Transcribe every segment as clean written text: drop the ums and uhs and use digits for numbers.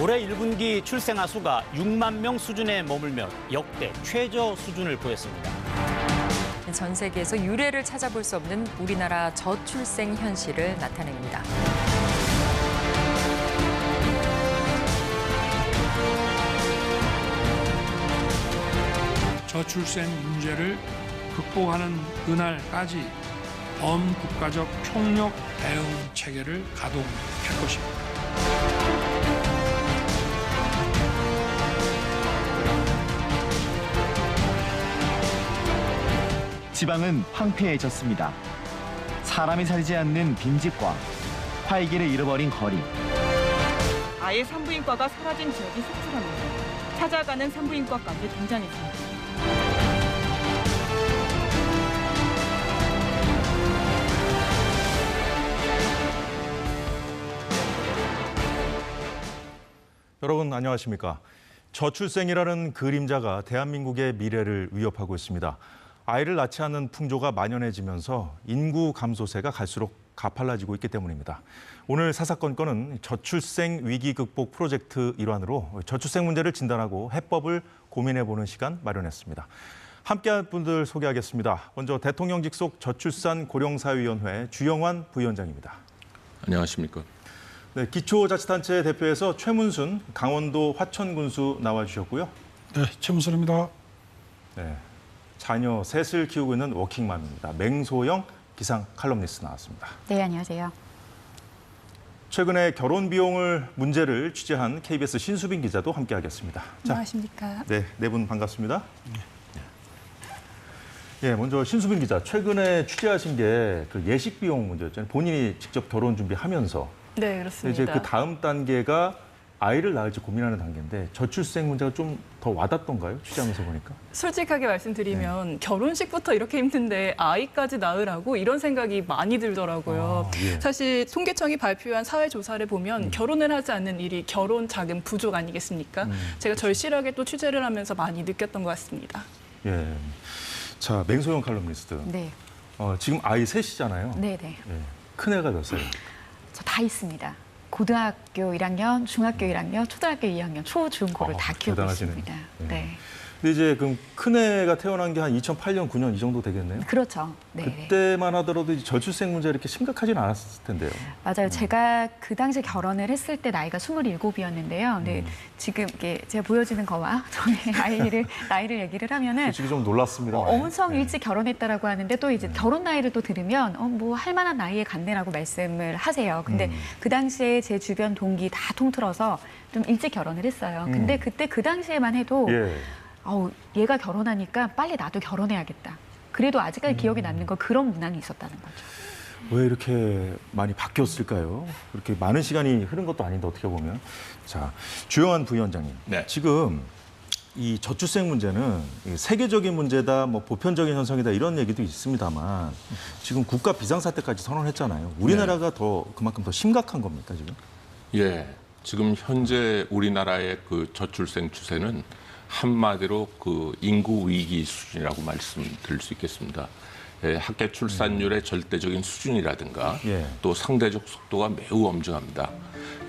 올해 1분기 출생아 수가 6만 명 수준에 머물며 역대 최저 수준을 보였습니다. 전 세계에서 유례를 찾아볼 수 없는 우리나라 저출생 현실을 나타냅니다. 저출생 문제를 극복하는 그날까지 범국가적 총력 대응 체계를 가동할 것입니다. 지방은 황폐해졌습니다. 사람이 살지 않는 빈집과 활기를 잃어버린 거리. 아예 산부인과가 사라진 지역이 속출합니다. 찾아가는 산부인과 가게 등장했습니다. 여러분 안녕하십니까? 저출생이라는 그림자가 대한민국의 미래를 위협하고 있습니다. 아이를 낳지 않는 풍조가 만연해지면서 인구 감소세가 갈수록 가팔라지고 있기 때문입니다. 오늘 사사건건은 저출생 위기 극복 프로젝트 일환으로 저출생 문제를 진단하고 해법을 고민해보는 시간 마련했습니다. 함께할 분들 소개하겠습니다. 먼저 대통령 직속 저출산 고령사회위원회 주영환 부위원장입니다. 안녕하십니까? 네, 기초자치단체 대표에서 최문순 강원도 화천군수 나와주셨고요. 네, 최문순입니다. 네, 자녀 셋을 키우고 있는 워킹맘입니다. 맹소영 기상 칼럼니스트 나왔습니다. 네, 안녕하세요. 최근에 결혼 비용을 문제를 취재한 KBS 신수빈 기자도 함께하겠습니다. 안녕하십니까? 네, 네 분 반갑습니다. 예, 먼저 신수빈 기자, 최근에 취재하신 게 그 예식 비용 문제였잖아요. 본인이 직접 결혼 준비하면서. 네, 그렇습니다. 이제 그 다음 단계가 아이를 낳을지 고민하는 단계인데 저출생 문제가 좀 더 와닿던가요? 취재하면서 보니까. 솔직하게 말씀드리면 결혼식부터 이렇게 힘든데 아이까지 낳으라고 이런 생각이 많이 들더라고요. 예. 사실 통계청이 발표한 사회조사를 보면 결혼을 하지 않는 일이 결혼 자금 부족 아니겠습니까? 제가 절실하게 또 취재를 하면서 많이 느꼈던 것 같습니다. 예. 자, 맹소영 칼럼니스트. 네, 지금 아이 셋이잖아요. 네, 네. 예. 큰애가 몇 살이에요? 저 다 있습니다. 고등학교 1학년, 중학교 1학년, 초등학교 2학년, 초, 중, 고를 다 키우고 대단하시네. 있습니다. 네. 네, 근데 이제 그럼 큰애가 태어난 게 한 2008년, 9년 이 정도 되겠네요? 그렇죠. 네, 네. 그때만 하더라도 이제 저출생 문제 이렇게 심각하지는 않았을 텐데요. 맞아요. 제가 그 당시에 결혼을 했을 때 나이가 27이었는데요. 근데 지금 이게 제가 보여지는 거와 저의 나이를 얘기를 하면은 솔직히 좀 놀랐습니다. 엄청 일찍 결혼했다라고 하는데 또 이제 결혼 나이를 또 들으면 뭐 할 만한 나이에 갔네라고 말씀을 하세요. 근데 그 당시에 제 주변 동기 다 통틀어서 좀 일찍 결혼을 했어요. 근데 그때 그 당시에만 해도 예. 얘가 결혼하니까 빨리 나도 결혼해야겠다. 그래도 아직까지 기억에 남는 건 그런 문항이 있었다는 거죠. 왜 이렇게 많이 바뀌었을까요? 그렇게 많은 시간이 흐른 것도 아닌데 어떻게 보면. 자, 주영환 부위원장님. 네. 지금 이 저출생 문제는 세계적인 문제다, 뭐 보편적인 현상이다 이런 얘기도 있습니다만 지금 국가 비상사태까지 선언했잖아요. 우리나라가 그만큼 더 심각한 겁니까 지금? 예, 지금 현재 우리나라의 그 저출생 추세는 한마디로 그 인구 위기 수준이라고 말씀드릴 수 있겠습니다. 예, 학계 출산율의 절대적인 수준이라든가 예. 또 상대적 속도가 매우 엄중합니다.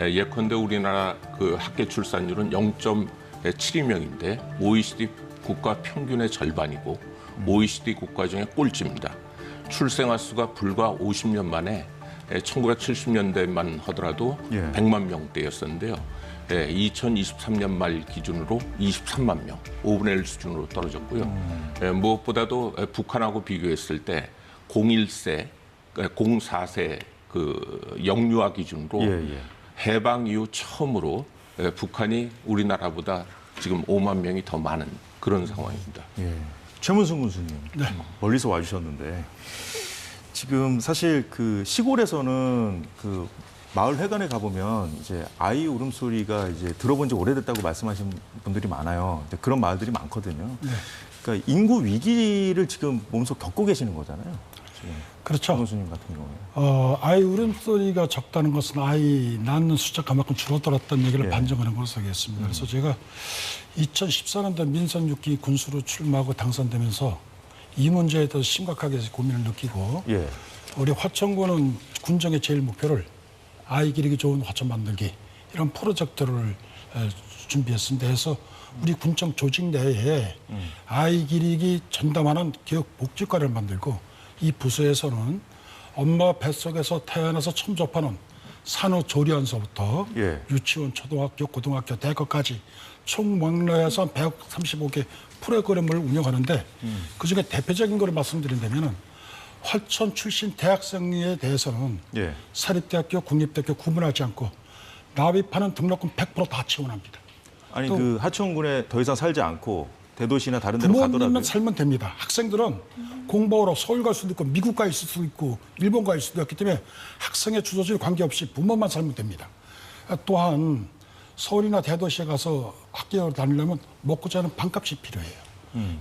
예컨대 우리나라 그 학계 출산율은 0.72명인데 OECD 국가 평균의 절반이고 OECD 국가 중에 꼴찌입니다. 출생아 수가 불과 50년 만에 1970년대만 하더라도 예. 100만 명대였었는데요. 2023년 말 기준으로 23만 명, 5분의 1 수준으로 떨어졌고요. 무엇보다도 북한하고 비교했을 때 01세, 04세 그 영유아 기준으로 해방 이후 처음으로 북한이 우리나라보다 지금 5만 명이 더 많은 그런 상황입니다. 예. 최문순 군수님, 멀리서 와주셨는데 지금 사실 그 시골에서는 그 마을 회관에 가보면 이제 아이 울음소리가 이제 들어본 지 오래됐다고 말씀하신 분들이 많아요. 그런 마을들이 많거든요. 그러니까 인구 위기를 지금 몸소 겪고 계시는 거잖아요. 그렇죠. 최문순님 같은 경우에. 아이 울음소리가 적다는 것은 아이 낳는 숫자가 그만큼 줄어들었다는 얘기를 반증하는 것으로 서겠습니다. 그래서 제가 2014년도 민선 6기 군수로 출마하고 당선되면서 이 문제에 대해서 심각하게 고민을 느끼고 우리 화천군은 군정의 제일 목표를 아이 기르기 좋은 화천 만들기 이런 프로젝트를 준비했습니다. 해서 우리 군청 조직 내에 아이 기르기 전담하는 교육복지과를 만들고 이 부서에서는 엄마 뱃속에서 태어나서 처음 접하는 산후조리원서부터 예. 유치원, 초등학교, 고등학교, 대학교까지 총 막내에서 135개 프로그램을 운영하는데 그중에 대표적인 걸 말씀드린다면 화천 출신 대학생에 대해서는 예. 사립대학교, 국립대학교 구분하지 않고 납입하는 등록금 100% 다 지원합니다. 아니 또 그 하천군에 더 이상 살지 않고 대도시나 다른 데로 부모님만 가더라도 살면 됩니다. 학생들은 공부하러 서울 갈 수도 있고 미국 가 있을 수도 있고 일본 가 있을 수도 있기 때문에 학생의 주소지에 관계없이 부모만 살면 됩니다. 또한 서울이나 대도시에 가서 학교를 다니려면 먹고 자는 반값이 필요해요.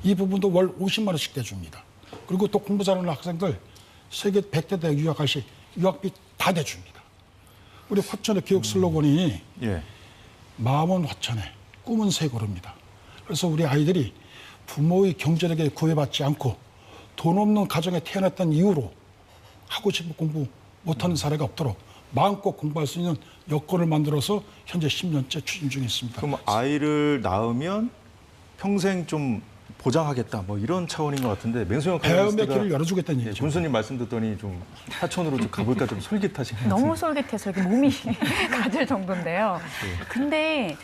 이 부분도 월 50만 원씩 대줍니다. 그리고 또 공부 잘하는 학생들 세계 100대 대학 유학할 시 유학비 다 대줍니다. 우리 화천의 교육 슬로건이 예. 마음은 화천에 꿈은 세고루입니다. 그래서 우리 아이들이 부모의 경제력에 구애받지 않고 돈 없는 가정에 태어났던 이유로 하고 싶은 공부 못하는 사례가 없도록 마음껏 공부할 수 있는 여건을 만들어서 현재 10년째 추진 중에 있습니다. 그럼 아이를 낳으면 평생 좀 보장하겠다 뭐 이런 차원인 것 같은데 맹수영 배움의 길을 열어주겠다는 예, 얘기죠. 군수님 말씀 듣더니 좀 하천으로 좀 가볼까 좀 솔깃하신 것 같은데. 너무 솔깃해서 이렇게 몸이 가질 정도인데요. 근데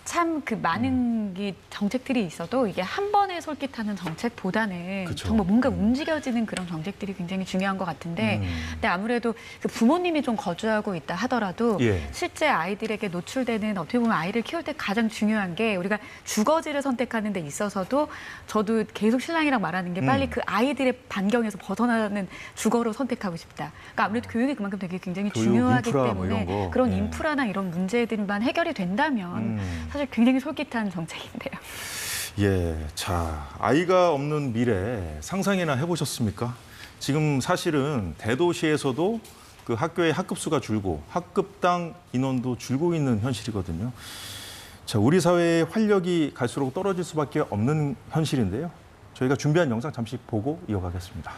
참 그 많은 정책들이 있어도 이게 한 번에 솔깃하는 정책보다는 그쵸. 정말 뭔가 움직여지는 그런 정책들이 굉장히 중요한 것 같은데 근데 아무래도 그 부모님이 좀 거주하고 있다 하더라도 예. 실제 아이들에게 노출되는 어떻게 보면 아이를 키울 때 가장 중요한 게 우리가 주거지를 선택하는 데 있어서도 저도 계속 신랑이랑 말하는 게 빨리 그 아이들의 반경에서 벗어나는 주거로 선택하고 싶다. 그러니까 아무래도 교육이 그만큼 되게 굉장히 교육, 중요하기 인프라 뭐 때문에 이런 거. 그런 예. 인프라나 이런 문제들만 해결이 된다면 사실 굉장히 솔깃한 정책인데요. 예, 자 아이가 없는 미래 상상이나 해보셨습니까? 지금 사실은 대도시에서도 그 학교의 학급 수가 줄고 학급당 인원도 줄고 있는 현실이거든요. 자, 우리 사회의 활력이 갈수록 떨어질 수밖에 없는 현실인데요. 저희가 준비한 영상 잠시 보고 이어가겠습니다.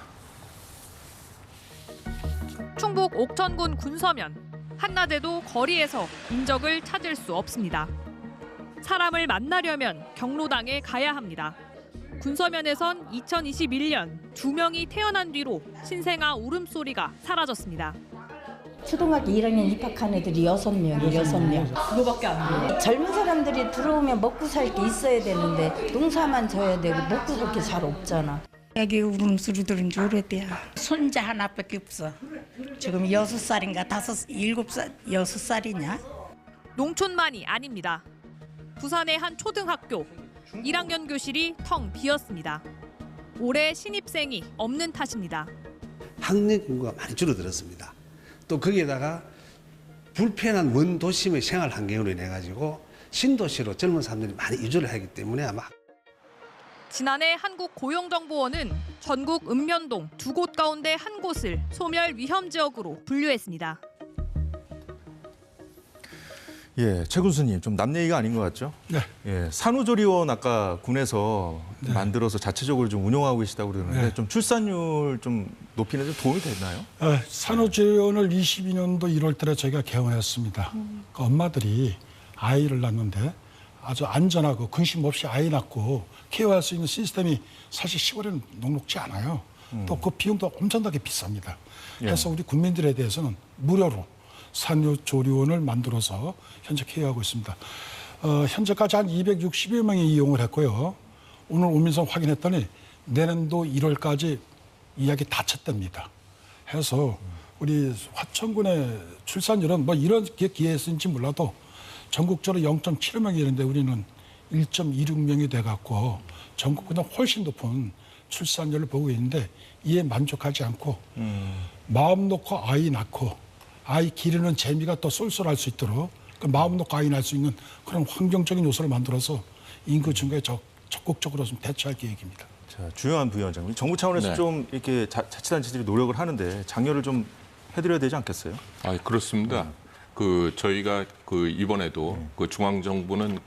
충북 옥천군 군서면. 한낮에도 거리에서 인적을 찾을 수 없습니다. 사람을 만나려면 경로당에 가야 합니다. 군서면에선 2021년 2명이 태어난 뒤로 신생아 울음소리가 사라졌습니다. 초등학교 1학년 입학한 애들이 6명이에요. 6명. 그거밖에 안 돼요? 젊은 사람들이 들어오면 먹고 살 게 있어야 되는데 농사만 져야 되고 먹고 살 게 잘 없잖아. 애기 울음소리 들은 지 오래돼요. 손자 하나밖에 없어. 지금 6살인가 7살, 6살이냐? 농촌만이 아닙니다. 부산의 한 초등학교 1학년 교실이 텅 비었습니다. 올해 신입생이 없는 탓입니다. 학령 인구가 많이 줄어들었습니다. 또 거기에다가 불편한 먼 도심의 생활 환경으로 인해 가지고 신도시로 젊은 사람들이 많이 이주를 하기 때문에 아마 지난해 한국고용정보원은 전국 읍면동 2곳 가운데 한 곳을 소멸 위험 지역으로 분류했습니다. 예, 최 군수님 좀 남 얘기가 아닌 것 같죠? 네. 예, 산후조리원 아까 군에서 만들어서 자체적으로 좀 운영하고 계시다고 그러는데 네. 좀 출산율 좀 높이는 좀 도움이 됐나요? 산후조리원을 22년도 1월 달에 저희가 개원했습니다. 그 엄마들이 아이를 낳는데 아주 안전하고 근심 없이 아이 낳고 케어할 수 있는 시스템이 사실 시골에는 녹록지 않아요. 또 그 비용도 엄청나게 비쌉니다. 그래서 우리 국민들에 대해서는 무료로 산후조리원을 만들어서 현재 케어하고 있습니다. 현재까지 한 260여 명이 이용을 했고요. 오늘 오면서 확인했더니 내년도 1월까지 이야기 다 쳤답니다. 해서 우리 화천군의 출산율은 뭐 이런 기회에서인지 몰라도 전국적으로 0.75명이 되는데 우리는 1.26명이 돼갖고 전국보다 훨씬 높은 출산율을 보고 있는데 이에 만족하지 않고 마음 놓고 아이 낳고 아이 기르는 재미가 또 쏠쏠할 수 있도록 그 마음 놓고 아이 낳을 수 있는 그런 환경적인 요소를 만들어서 인구 증가에 적극적으로 좀 대처할 계획입니다. 자, 주요한 부위원장님, 정부 차원에서 네. 좀 이렇게 자치단체들이 노력을 하는데 장려를 좀 해드려야 되지 않겠어요? 아, 그렇습니다. 저희가 이번에도 중앙정부는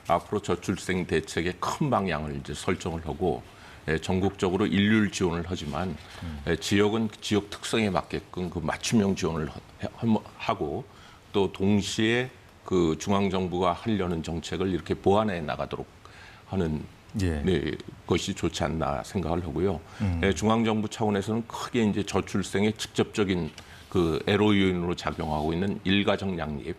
앞으로 저출생 대책의 큰 방향을 이제 설정을 하고 전국적으로 일률 지원을 하지만 지역은 지역 특성에 맞게끔 맞춤형 지원을 하고 또 동시에 그 중앙 정부가 하려는 정책을 이렇게 보완해 나가도록 하는 네, 것이 좋지 않나 생각을 하고요. 네, 중앙 정부 차원에서는 크게 이제 저출생의 직접적인 그 애로 요인으로 작용하고 있는 일가정 양립,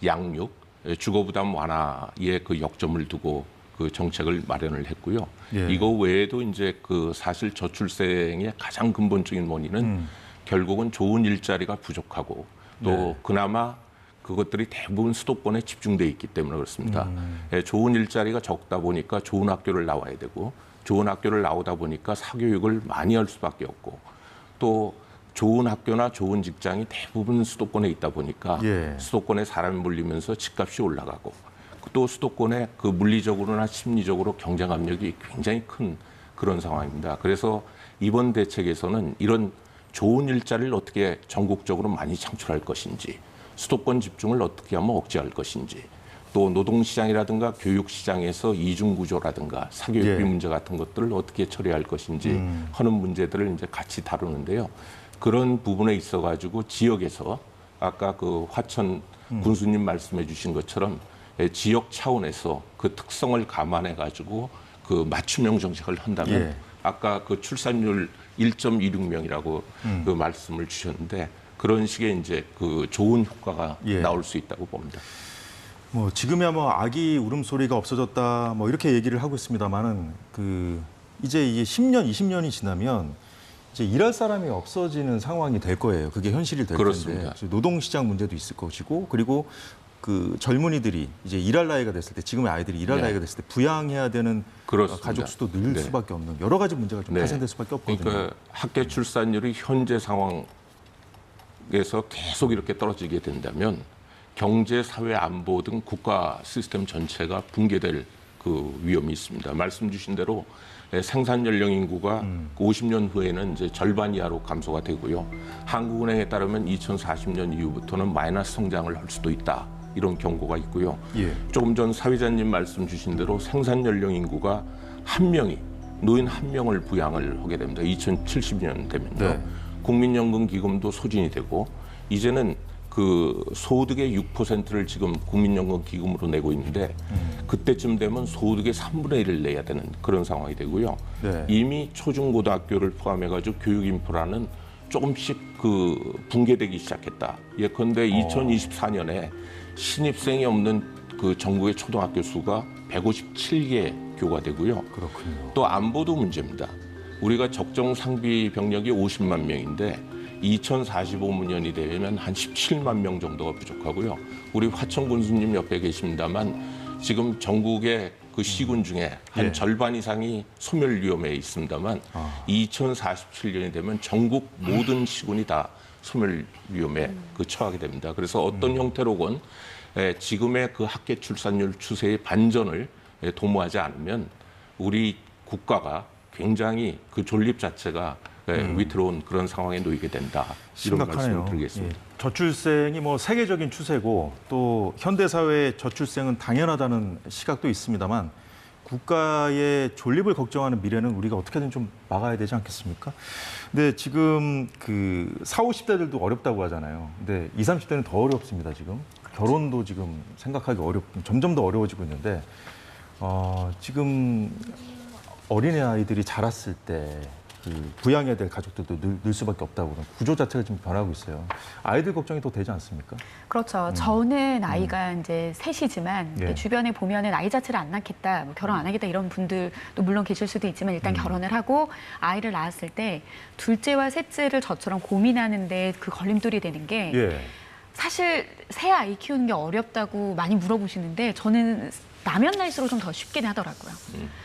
양육, 주거 부담 완화에 그 역점을 두고 그 정책을 마련을 했고요. 이거 외에도 이제 그 사실 저출생의 가장 근본적인 원인은 결국은 좋은 일자리가 부족하고 또 그나마 그것들이 대부분 수도권에 집중돼 있기 때문에 그렇습니다. 좋은 일자리가 적다 보니까 좋은 학교를 나와야 되고 좋은 학교를 나오다 보니까 사교육을 많이 할 수밖에 없고 또 좋은 학교나 좋은 직장이 대부분 수도권에 있다 보니까 수도권에 사람이 몰리면서 집값이 올라가고 또 수도권에 그 물리적으로나 심리적으로 경쟁 압력이 굉장히 큰 그런 상황입니다. 그래서 이번 대책에서는 이런 좋은 일자리를 어떻게 전국적으로 많이 창출할 것인지 수도권 집중을 어떻게 하면 억제할 것인지 또 노동시장이라든가 교육시장에서 이중구조라든가 사교육비 문제 같은 것들을 어떻게 처리할 것인지 하는 문제들을 이제 같이 다루는데요. 그런 부분에 있어가지고 지역에서 아까 그 화천 군수님 말씀해 주신 것처럼 지역 차원에서 그 특성을 감안해가지고 그 맞춤형 정책을 한다면 아까 그 출산율 1.26명이라고 그 말씀을 주셨는데 그런 식의 이제 그 좋은 효과가 나올 수 있다고 봅니다. 뭐 지금이야 뭐 아기 울음소리가 없어졌다 뭐 이렇게 얘기를 하고 있습니다만은 그 이제 이게 10년, 20년이 지나면 이제 일할 사람이 없어지는 상황이 될 거예요. 그게 현실이 될 그렇습니다. 텐데 노동시장 문제도 있을 것이고 그리고 그 젊은이들이 이제 일할 나이가 됐을 때 지금의 아이들이 일할 나이가 됐을 때 부양해야 되는 가족 수도 늘 수밖에 없는 여러 가지 문제가 좀 발생될 수밖에 없거든요. 그러니까 학계 출산율이 현재 상황에서 계속 이렇게 떨어지게 된다면 경제, 사회, 안보 등 국가 시스템 전체가 붕괴될 그 위험이 있습니다. 말씀 주신 대로 생산 연령 인구가 50년 후에는 이제 절반 이하로 감소가 되고요. 한국은행에 따르면 2040년 이후부터는 마이너스 성장을 할 수도 있다. 이런 경고가 있고요. 조금 전 사회자님 말씀 주신 대로 생산 연령 인구가 한 명이 노인 한 명을 부양을 하게 됩니다. 2070년 되면요. 국민연금 기금도 소진이 되고 이제는 그 소득의 6%를 지금 국민연금 기금으로 내고 있는데 그때쯤 되면 소득의 3분의 1을 내야 되는 그런 상황이 되고요. 이미 초중고등학교를 포함해가지고 교육 인프라는 조금씩 그 붕괴되기 시작했다. 예컨대 2024년에 신입생이 없는 그 전국의 초등학교 수가 157개 교가 되고요. 그렇군요. 또 안보도 문제입니다. 우리가 적정 상비 병력이 50만 명인데 2045년이 되면 한 17만 명 정도가 부족하고요. 우리 화천 군수님 옆에 계십니다만 지금 전국의 그 시군 중에 한 절반 이상이 소멸 위험에 있습니다만 2047년이 되면 전국 모든 시군이 다 소멸 위험에 그 처하게 됩니다. 그래서 어떤 형태로건 지금의 그 학계 출산율 추세의 반전을 도모하지 않으면 우리 국가가 굉장히 그 존립 자체가 위태로운 그런 상황에 놓이게 된다. 이런 말씀을 드리겠습니다. 저출생이 뭐 세계적인 추세고 또 현대 사회의 저출생은 당연하다는 시각도 있습니다만 국가의 존립을 걱정하는 미래는 우리가 어떻게든 좀 막아야 되지 않겠습니까? 근데 지금 그 40, 50대들도 어렵다고 하잖아요. 근데 20, 30대는 더 어렵습니다, 지금. 결혼도 지금 생각하기 점점 더 어려워지고 있는데 지금 어린애 아이들이 자랐을 때 그 부양해야 될 가족들도 늘 수밖에 없다고 그런 구조 자체가 지금 변하고 있어요. 아이들 걱정이 더 되지 않습니까? 그렇죠. 저는 아이가 이제 셋이지만 주변에 보면은 아이 자체를 안 낳겠다, 뭐 결혼 안 하겠다 이런 분들도 물론 계실 수도 있지만 일단 결혼을 하고 아이를 낳았을 때 둘째와 셋째를 저처럼 고민하는데 그 걸림돌이 되는 게 사실 새 아이 키우는 게 어렵다고 많이 물어보시는데 저는 나면 날수록 좀 더 쉽긴 하더라고요.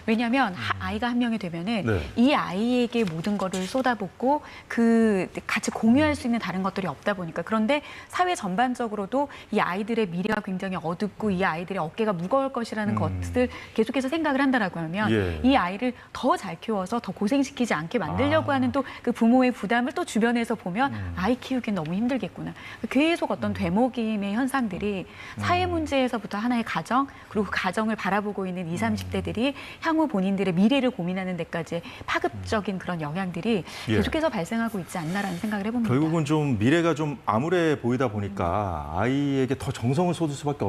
왜냐하면 아이가 한 명이 되면은 이 아이에게 모든 거를 쏟아붓고 그 같이 공유할 수 있는 다른 것들이 없다 보니까 그런데 사회 전반적으로도 이 아이들의 미래가 굉장히 어둡고 이 아이들의 어깨가 무거울 것이라는 것을 계속해서 생각을 한다라고 하면 이 아이를 더 잘 키워서 더 고생시키지 않게 만들려고 하는 또 그 부모의 부담을 또 주변에서 보면 아이 키우기는 너무 힘들겠구나. 계속 어떤 되먹임의 현상들이 사회 문제에서부터 하나의 가정 그리고 그 가정을 바라보고 있는 20, 30대들이 향후 본인들의 미래를 고민하는 데까지 파급적인 그런 영향들이 예. 계속해서 발생하고 있지 않나라는 생각을 해봅니다. 결국은 좀 미래가 좀 암울해 보이다 보니까 아이에게 더 정성을 쏟을 수밖에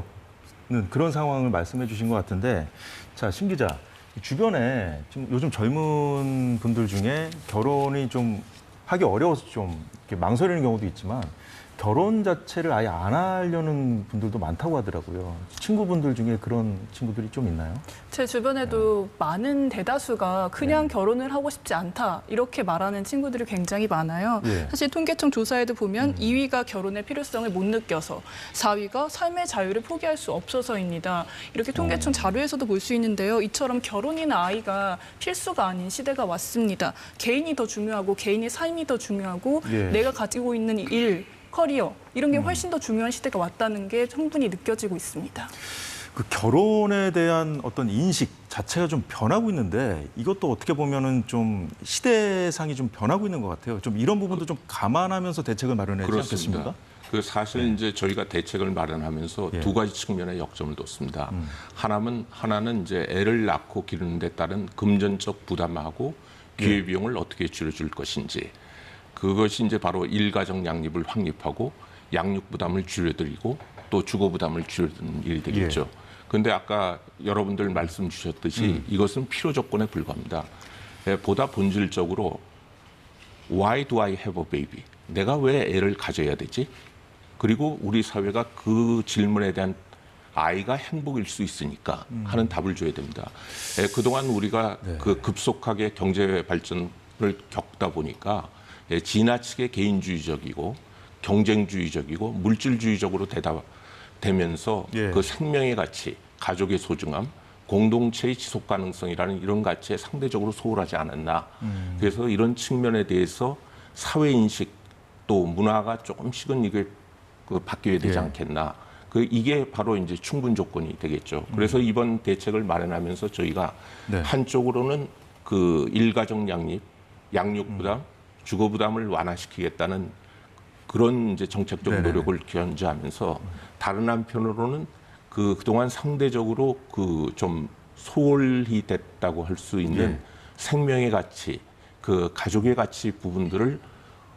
없는 그런 상황을 말씀해 주신 것 같은데, 자, 신 기자, 주변에 지금 요즘 젊은 분들 중에 결혼이 좀 하기 어려워서 좀 이렇게 망설이는 경우도 있지만 결혼 자체를 아예 안 하려는 분들도 많다고 하더라고요. 친구분들 중에 그런 친구들이 좀 있나요? 제 주변에도 많은 대다수가 그냥 결혼을 하고 싶지 않다 이렇게 말하는 친구들이 굉장히 많아요. 예. 사실 통계청 조사에도 보면 2위가 결혼의 필요성을 못 느껴서 4위가 삶의 자유를 포기할 수 없어서입니다. 이렇게 통계청 자료에서도 볼 수 있는데요. 이처럼 결혼이나 아이가 필수가 아닌 시대가 왔습니다. 개인이 더 중요하고 개인의 삶이 더 중요하고 예. 내가 가지고 있는 일, 커리어 이런 게 훨씬 더 중요한 시대가 왔다는 게 충분히 느껴지고 있습니다. 그 결혼에 대한 어떤 인식 자체가 좀 변하고 있는데 이것도 어떻게 보면은 좀 시대상이 좀 변하고 있는 것 같아요. 좀 이런 부분도 좀 감안하면서 대책을 마련해야 되지 않겠습니까? 그 사실 이제 저희가 대책을 마련하면서 예. 두 가지 측면의 역점을 뒀습니다. 하나는 이제 애를 낳고 기르는 데 따른 금전적 부담하고 기회비용을 어떻게 줄여줄 것인지. 그것이 이제 바로 일가정 양립을 확립하고 양육 부담을 줄여드리고 또 주거 부담을 줄여드리는 일이 되겠죠. 그런데 아까 여러분들 말씀 주셨듯이 이것은 필요 조건에 불과합니다. 보다 본질적으로 Why do I have a baby? 내가 왜 애를 가져야 되지? 그리고 우리 사회가 그 질문에 대한 아이가 행복일 수 있으니까 하는 답을 줘야 됩니다. 그동안 우리가 그 급속하게 경제 발전을 겪다 보니까 지나치게 개인주의적이고 경쟁주의적이고 물질주의적으로 되면서 그 생명의 가치, 가족의 소중함, 공동체의 지속 가능성이라는 이런 가치에 상대적으로 소홀하지 않았나. 그래서 이런 측면에 대해서 사회 인식 또 문화가 조금씩은 이게 바뀌어야 되지 않겠나. 이게 바로 이제 충분 조건이 되겠죠. 그래서 이번 대책을 마련하면서 저희가 한쪽으로는 그 일가정 양립, 양육 부담, 주거 부담을 완화시키겠다는 그런 이제 정책적 노력을 견지하면서 다른 한편으로는 그동안 상대적으로 그 좀 소홀히 됐다고 할 수 있는 생명의 가치, 그 가족의 가치 부분들을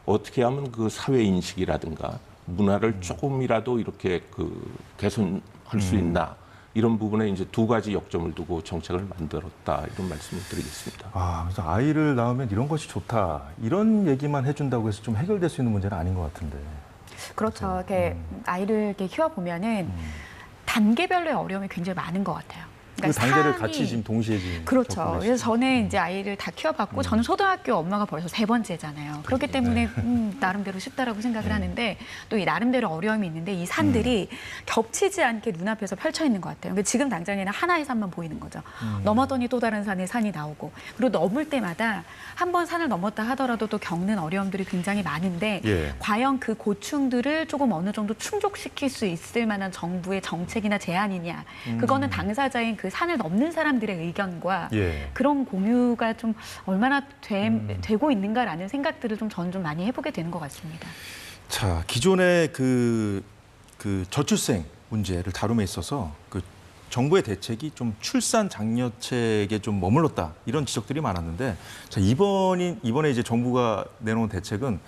어떻게 하면 그 사회 인식이라든가 문화를 조금이라도 이렇게 그 개선할 수 있나. 이런 부분에 이제 두 가지 역점을 두고 정책을 만들었다 이런 말씀을 드리겠습니다. 그래서 아이를 낳으면 이런 것이 좋다 이런 얘기만 해준다고 해서 좀 해결될 수 있는 문제는 아닌 것 같은데. 그렇죠. 이렇게 아이를 이렇게 키워 보면은 단계별로의 어려움이 굉장히 많은 것 같아요. 그 단계를 같이 지금 동시에 지금 그렇죠. 그래서 저는 이제 아이를 다 키워봤고 저는 초등학교 엄마가 벌써 3번째잖아요. 그렇기 때문에 나름대로 쉽다라고 생각을 하는데 또 이 나름대로 어려움이 있는데 이 산들이 겹치지 않게 눈앞에서 펼쳐 있는 것 같아요. 근데 지금 당장에는 하나의 산만 보이는 거죠. 넘어더니 또 다른 산에 산이 나오고 그리고 넘을 때마다 한 번 산을 넘었다 하더라도 또 겪는 어려움들이 굉장히 많은데 과연 그 고충들을 조금 어느 정도 충족시킬 수 있을 만한 정부의 정책이나 제안이냐. 그거는 당사자인 그 산을 넘는 사람들의 의견과 그런 공유가 좀 얼마나 되고 있는가라는 생각들을 저는 좀 많이 해보게 되는 것 같습니다. 자, 기존의 그 저출생 문제를 다룸에 있어서 그 정부의 대책이 좀 출산 장려책에 좀 머물렀다 이런 지적들이 많았는데, 자, 이번에 이제 정부가 내놓은 대책은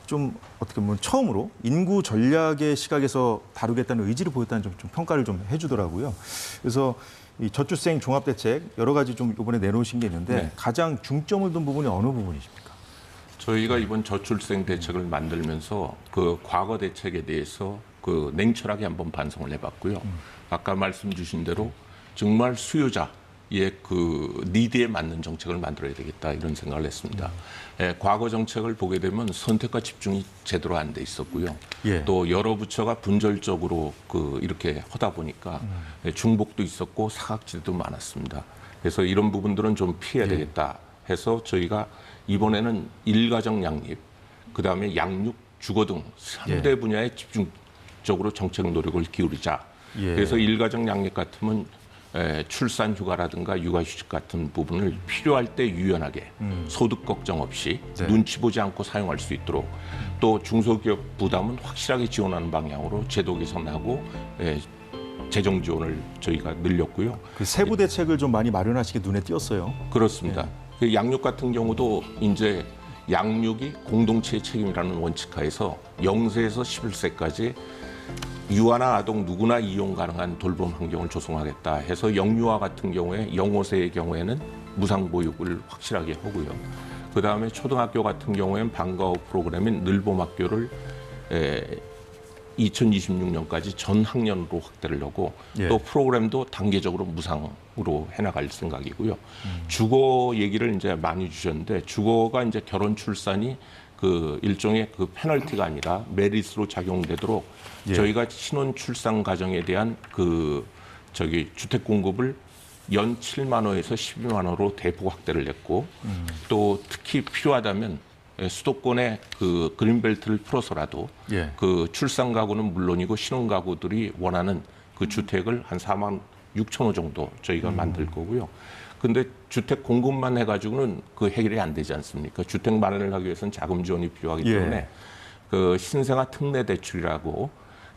좀 어떻게 보면 처음으로 인구 전략의 시각에서 다루겠다는 의지를 보였다는 좀 평가를 좀 해주더라고요. 그래서 이 저출생 종합대책 여러 가지 좀 이번에 내놓으신 게 있는데 가장 중점을 둔 부분이 어느 부분이십니까? 저희가 이번 저출생 대책을 만들면서 그 과거 대책에 대해서 그 냉철하게 한번 반성을 해봤고요. 아까 말씀 주신 대로 정말 수요자의 그 니드에 맞는 정책을 만들어야 되겠다 이런 생각을 했습니다. 과거 정책을 보게 되면 선택과 집중이 제대로 안 돼 있었고요. 또 여러 부처가 분절적으로 이렇게 하다 보니까 중복도 있었고 사각지대도 많았습니다. 그래서 이런 부분들은 좀 피해야 되겠다 해서 저희가 이번에는 일가정 양립, 그다음에 양육, 주거 등 3대 분야에 집중적으로 정책 노력을 기울이자. 그래서 일가정 양립 같으면 출산 휴가라든가 육아휴직 같은 부분을 필요할 때 유연하게 소득 걱정 없이 눈치 보지 않고 사용할 수 있도록, 또 중소기업 부담은 확실하게 지원하는 방향으로 제도 개선하고 재정 지원을 저희가 늘렸고요. 그 세부 대책을 좀 많이 마련하시게 눈에 띄었어요. 그렇습니다. 그 양육 같은 경우도 이제 양육이 공동체의 책임이라는 원칙하에서 0세에서 11세까지 유아나 아동 누구나 이용 가능한 돌봄 환경을 조성하겠다 해서 영유아 같은 경우에 0~5세의 경우에는 무상보육을 확실하게 하고요. 그다음에 초등학교 같은 경우에는 방과후 프로그램인 늘봄학교를 2026년까지 전 학년으로 확대를 하고 또 프로그램도 단계적으로 무상으로 해나갈 생각이고요. 주거 얘기를 이제 많이 주셨는데 주거가 이제 결혼 출산이 그 일종의 그 페널티가 아니라 메리트로 작용되도록 저희가 신혼 출산 가정에 대한 그 주택 공급을 연 7만 호에서 12만 호로 대폭 확대를 했고 또 특히 필요하다면 수도권의 그 그린벨트를 풀어서라도 그 출산 가구는 물론이고 신혼 가구들이 원하는 그 주택을 한 4만 6천 호 정도 저희가 만들 거고요. 근데 주택 공급만 해가지고는 그 해결이 안 되지 않습니까? 주택 마련을 하기 위해서는 자금 지원이 필요하기 때문에 그 신생아 특례 대출이라고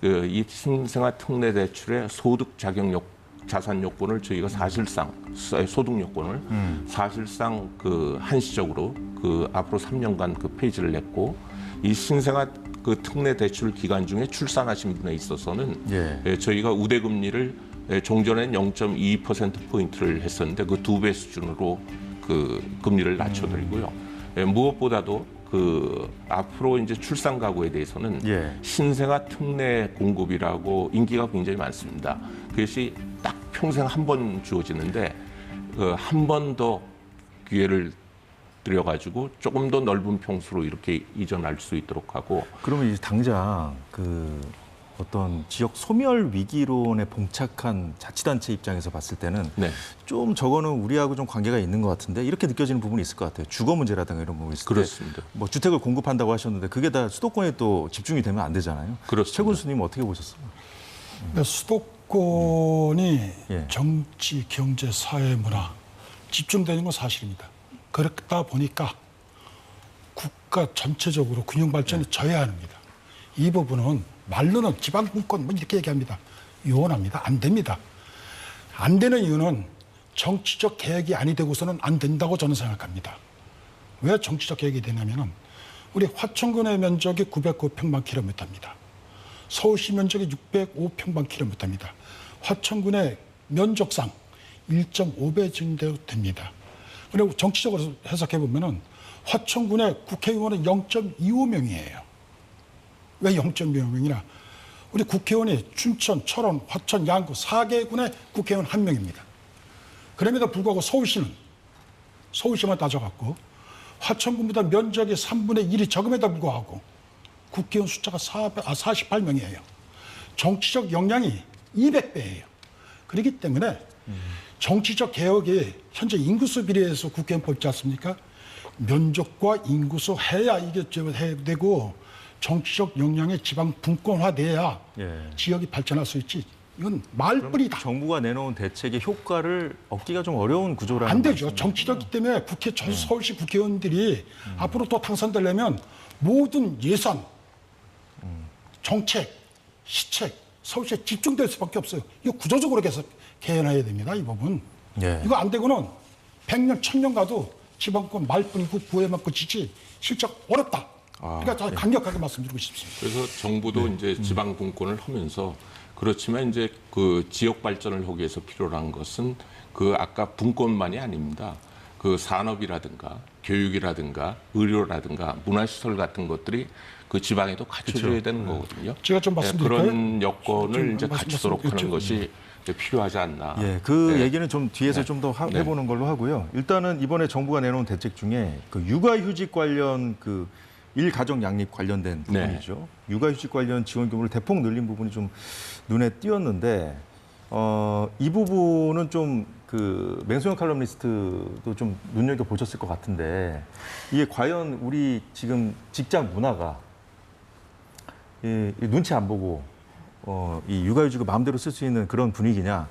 이 신생아 특례 대출의 소득 자격 자산 요건을 저희가 사실상 소득 요건을 사실상 그 한시적으로 그 앞으로 3년간 그 폐지를 냈고 이 신생아 그 특례 대출 기간 중에 출산하신 분에 있어서는 저희가 우대 금리를 종전엔 0.2% 포인트를 했었는데 그 2배 수준으로 그 금리를 낮춰드리고요. 무엇보다도 그 앞으로 이제 출산 가구에 대해서는 신생아 특례 공급이라고 인기가 굉장히 많습니다. 그것이 딱 평생 한 번 주어지는데 한 번 더 기회를 드려가지고 조금 더 넓은 평수로 이렇게 이전할 수 있도록 하고. 그러면 이제 당장 그 어떤 지역 소멸 위기론에 봉착한 자치단체 입장에서 봤을 때는 좀 저거는 우리하고 좀 관계가 있는 것 같은데 이렇게 느껴지는 부분이 있을 것 같아요. 주거 문제라든가 이런 부분이 있을 때. 그렇습니다. 뭐 주택을 공급한다고 하셨는데 그게 다 수도권에 또 집중이 되면 안 되잖아요. 그렇습니다. 최 군수님 어떻게 보셨어요? 수도권이 정치, 경제, 사회, 문화 집중되는 건 사실입니다. 그렇다 보니까 국가 전체적으로 균형 발전이 져야 합니다. 이 부분은 말로는 지방분권 뭐 이렇게 얘기합니다. 요원합니다. 안 됩니다. 안 되는 이유는 정치적 계획이 아니 되고서는 안 된다고 저는 생각합니다. 왜 정치적 계획이 되냐면은 우리 화천군의 면적이 909평방킬로미터입니다. 서울시 면적이 605평방킬로미터입니다. 화천군의 면적상 1.5배 정도 됩니다. 그리고 정치적으로 해석해 보면은 화천군의 국회의원은 0.25명이에요. 왜 0.25명이나? 우리 국회의원이 춘천, 철원, 화천, 양구 4개군의 국회의원 1명입니다. 그럼에도 불구하고 서울시만 따져갖고 화천군보다 면적이 3분의 1이 적음에도 불구하고 국회의원 숫자가 48명이에요. 정치적 역량이 200배예요. 그렇기 때문에 정치적 개혁이 현재 인구수 비례해서 국회의원 뽑지 않습니까? 면적과 인구수 해야 이게 되고 정치적 역량의 지방 분권화돼야 지역이 발전할 수 있지. 이건 말뿐이다. 정부가 내놓은 대책의 효과를 얻기가 좀 어려운 구조라는 안 되죠. 정치적이기 때문에 서울시 국회의원들이 앞으로 또 당선되려면 모든 예산, 정책, 시책, 서울시에 집중될 수밖에 없어요. 이거 구조적으로 계속 개헌해야 됩니다. 이 부분. 이거 안 되고는 100년, 1000년 가도 지방권 말뿐이고 부에만 끝이지 실적 어렵다. 그러니까 저는 강력하게 말씀드리고 싶습니다. 그래서 정부도 이제 지방 분권을 하면서 그렇지만 이제 그 지역 발전을 하기 위해서 필요한 것은 그 아까 분권만이 아닙니다. 그 산업이라든가 교육이라든가 의료라든가 문화시설 같은 것들이 그 지방에도 갖춰줘야 되는 거거든요. 제가 좀 말씀드릴까요? 그런 여건을 이제 갖추도록 하는 것이 필요하지 않나. 그 얘기는 좀 뒤에서 좀 더 해보는 걸로 하고요. 일단은 이번에 정부가 내놓은 대책 중에 그 육아휴직 관련 그 일가정 양립 관련된 부분이죠. 육아휴직 관련 지원 규모를 대폭 늘린 부분이 좀 눈에 띄었는데 이 부분은 좀 그 맹수형 칼럼니스트도 좀 눈여겨 보셨을 것 같은데 이게 과연 우리 지금 직장 문화가 이 눈치 안 보고 이 육아휴직을 마음대로 쓸 수 있는 그런 분위기냐?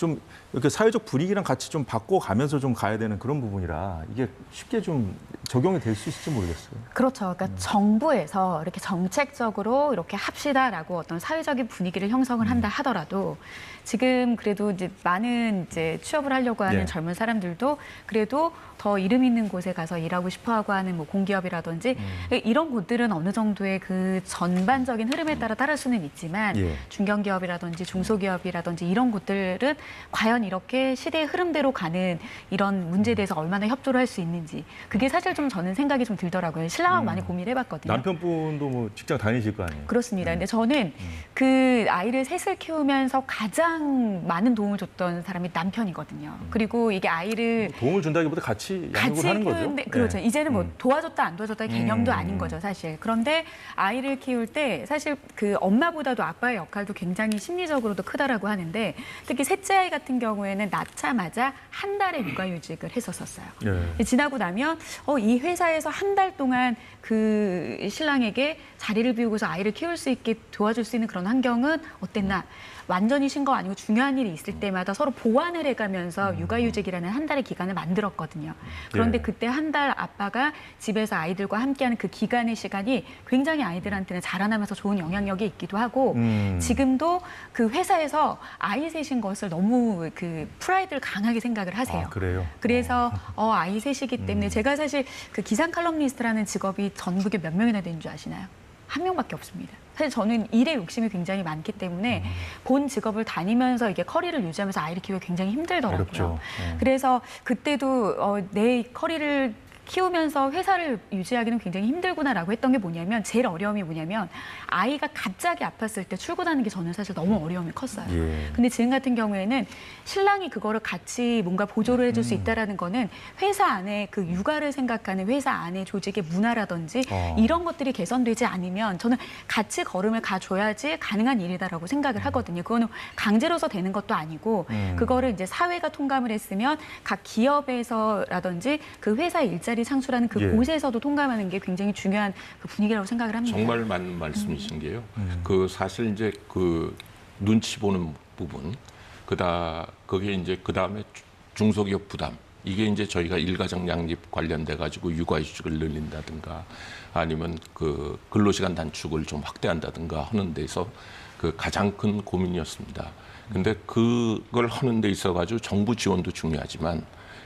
좀 이렇게 사회적 분위기랑 같이 좀 바꿔가면서 좀 가야 되는 그런 부분이라 이게 쉽게 좀 적용이 될 수 있을지 모르겠어요. 그렇죠. 그러니까 정부에서 이렇게 정책적으로 이렇게 합시다라고 어떤 사회적인 분위기를 형성을 한다 하더라도 지금 그래도 이제 많은 이제 취업을 하려고 하는 예. 젊은 사람들도 그래도 더 이름 있는 곳에 가서 일하고 싶어하고 하는 뭐 공기업이라든지 이런 곳들은 어느 정도의 그 전반적인 흐름에 따를 수는 있지만 예. 중견기업이라든지 중소기업이라든지 이런 곳들은 과연 이렇게 시대의 흐름대로 가는 이런 문제에 대해서 얼마나 협조를 할 수 있는지 그게 사실 좀 저는 생각이 좀 들더라고요. 신랑하고 많이 고민해봤거든요. 남편분도 뭐 직장 다니실 거 아니에요? 그렇습니다. 근데 저는 그 아이를 셋을 키우면서 가장 많은 도움을 줬던 사람이 남편이거든요. 그리고 이게 아이를 도움을 준다기보다 같이 양육을 하는 거죠. 키우는데 그렇죠. 네. 이제는 뭐 도와줬다 안 도와줬다의 개념도 아닌 거죠, 사실. 그런데 아이를 키울 때 사실 그 엄마보다도 아빠의 역할도 굉장히 심리적으로도 크다라고 하는데 특히 셋째 아이 같은 경우에는 낳자마자 한 달의 육아휴직을 했었어요. 네. 지나고 나면 이 회사에서 한 달 동안 그 신랑에게 자리를 비우고서 아이를 키울 수 있게 도와줄 수 있는 그런 환경은 어땠나? 완전히 쉰 거 아니고 중요한 일이 있을 때마다 서로 보완을 해가면서 육아휴직이라는 한 달의 기간을 만들었거든요. 그런데 예. 그때 한 달 아빠가 집에서 아이들과 함께하는 그 기간의 시간이 굉장히 아이들한테는 자라나면서 좋은 영향력이 있기도 하고 지금도 그 회사에서 아이 셋인 것을 너무 그 프라이드를 강하게 생각을 하세요. 아, 그래요? 그래서 아이 셋이기 때문에 제가 사실 그 기상 칼럼니스트라는 직업이 전국에 몇 명이나 되는 줄 아시나요? 한 명밖에 없습니다. 사실 저는 일에 욕심이 굉장히 많기 때문에 본 직업을 다니면서 이게 커리를 유지하면서 아이를 키우기 굉장히 힘들더라고요. 어렵죠. 그래서 그때도 내 커리를 키우면서 회사를 유지하기는 굉장히 힘들구나라고 했던 게 뭐냐면 제일 어려움이 뭐냐면 아이가 갑자기 아팠을 때 출근하는 게 저는 사실 너무 어려움이 컸어요. 예. 근데 지금 같은 경우에는 신랑이 그거를 같이 뭔가 보조를 해줄 수 있다라는 거는 회사 안에 그 육아를 생각하는 회사 안에 조직의 문화라든지 이런 것들이 개선되지 않으면 저는 같이 걸음을 가줘야지 가능한 일이다라고 생각을 하거든요. 그거는 강제로서 되는 것도 아니고 그거를 이제 사회가 통감을 했으면 각 기업에서라든지 그 회사의 일자리 창출하는 그 예. 곳에서도 통감하는 게 굉장히 중요한 그 분위기라고 생각을 합니다. 정말 맞는 말씀이신 게요. 그 사실 이제 그 눈치 보는 부분, 그게 이제 그 다음에 중소기업 부담. 이게 이제 저희가 일가정 양립 관련돼 가지고 육아휴직을 늘린다든가 아니면 그 근로시간 단축을 좀 확대한다든가 하는 데서 그 가장 큰 고민이었습니다. 근데 그걸 하는 데 있어 가지고 정부 지원도 중요하지만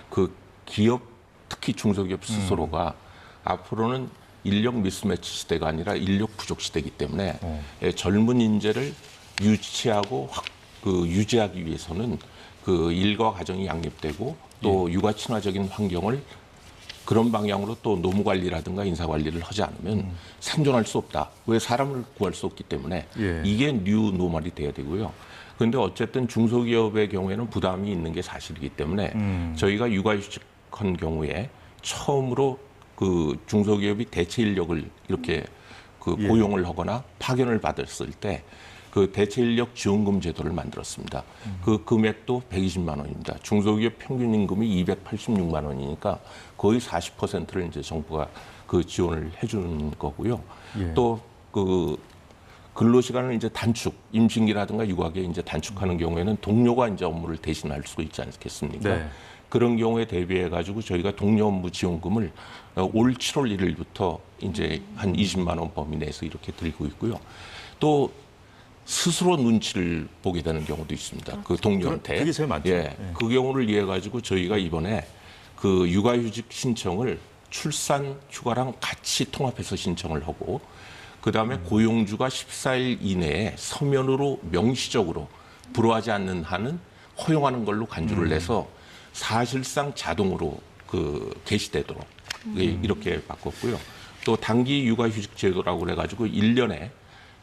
그 기업 특히 중소기업 스스로가 앞으로는 인력 미스매치 시대가 아니라 인력 부족 시대이기 때문에 젊은 인재를 유치하고 유지하기 위해서는 그 일과 가정이 양립되고 또 육아 친화적인 환경을 그런 방향으로 또 노무 관리라든가 인사 관리를 하지 않으면 생존할 수 없다. 왜 사람을 구할 수 없기 때문에 이게 뉴 노멀이 돼야 되고요. 그런데 어쨌든 중소기업의 경우에는 부담이 있는 게 사실이기 때문에 저희가 육아휴직한 경우에 처음으로 그 중소기업이 대체 인력을 이렇게 그 고용을 하거나 파견을 받았을 때 그 대체 인력 지원금 제도를 만들었습니다. 그 금액도 120만 원입니다. 중소기업 평균 임금이 286만 원이니까 거의 40%를 이제 정부가 그 지원을 해주는 거고요. 또 그 근로시간을 이제 단축, 임신기라든가 육아에 이제 단축하는 경우에는 동료가 이제 업무를 대신할 수 있지 않겠습니까? 네. 그런 경우에 대비해 가지고 저희가 동료 업무 지원금을 올 7월 1일부터 이제 한 20만 원 범위 내에서 이렇게 드리고 있고요. 또 스스로 눈치를 보게 되는 경우도 있습니다. 그 동료한테. 그게 제일 많죠. 그 경우를 이해 가지고 저희가 이번에 그 육아휴직 신청을 출산 휴가랑 같이 통합해서 신청을 하고 그다음에 고용주가 14일 이내에 서면으로 명시적으로 불허하지 않는 한은 허용하는 걸로 간주를 내서 사실상 자동으로 그 개시되도록 이렇게 바꿨고요. 또 단기 육아휴직 제도라고 그래가지고 1년에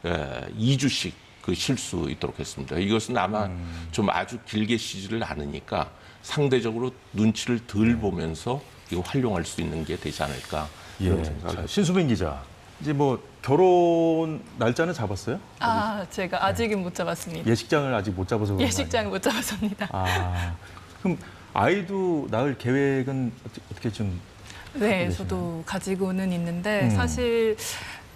2주씩 그 쉴 수 있도록 했습니다. 이것은 아마 좀 아주 길게 쉬지를 않으니까 상대적으로 눈치를 덜 보면서 이거 활용할 수 있는 게 되지 않을까 그런 생각을 자, 신수빈 기자, 이제 뭐 결혼 날짜는 잡았어요? 제가 아직은 못 잡았습니다. 예식장을 아직 못 잡아서 그런 거 예식장을 못 잡았습니다. 그럼 아이도 낳을 계획은 어떻게 좀? 네, 저도 가지고는 있는데 사실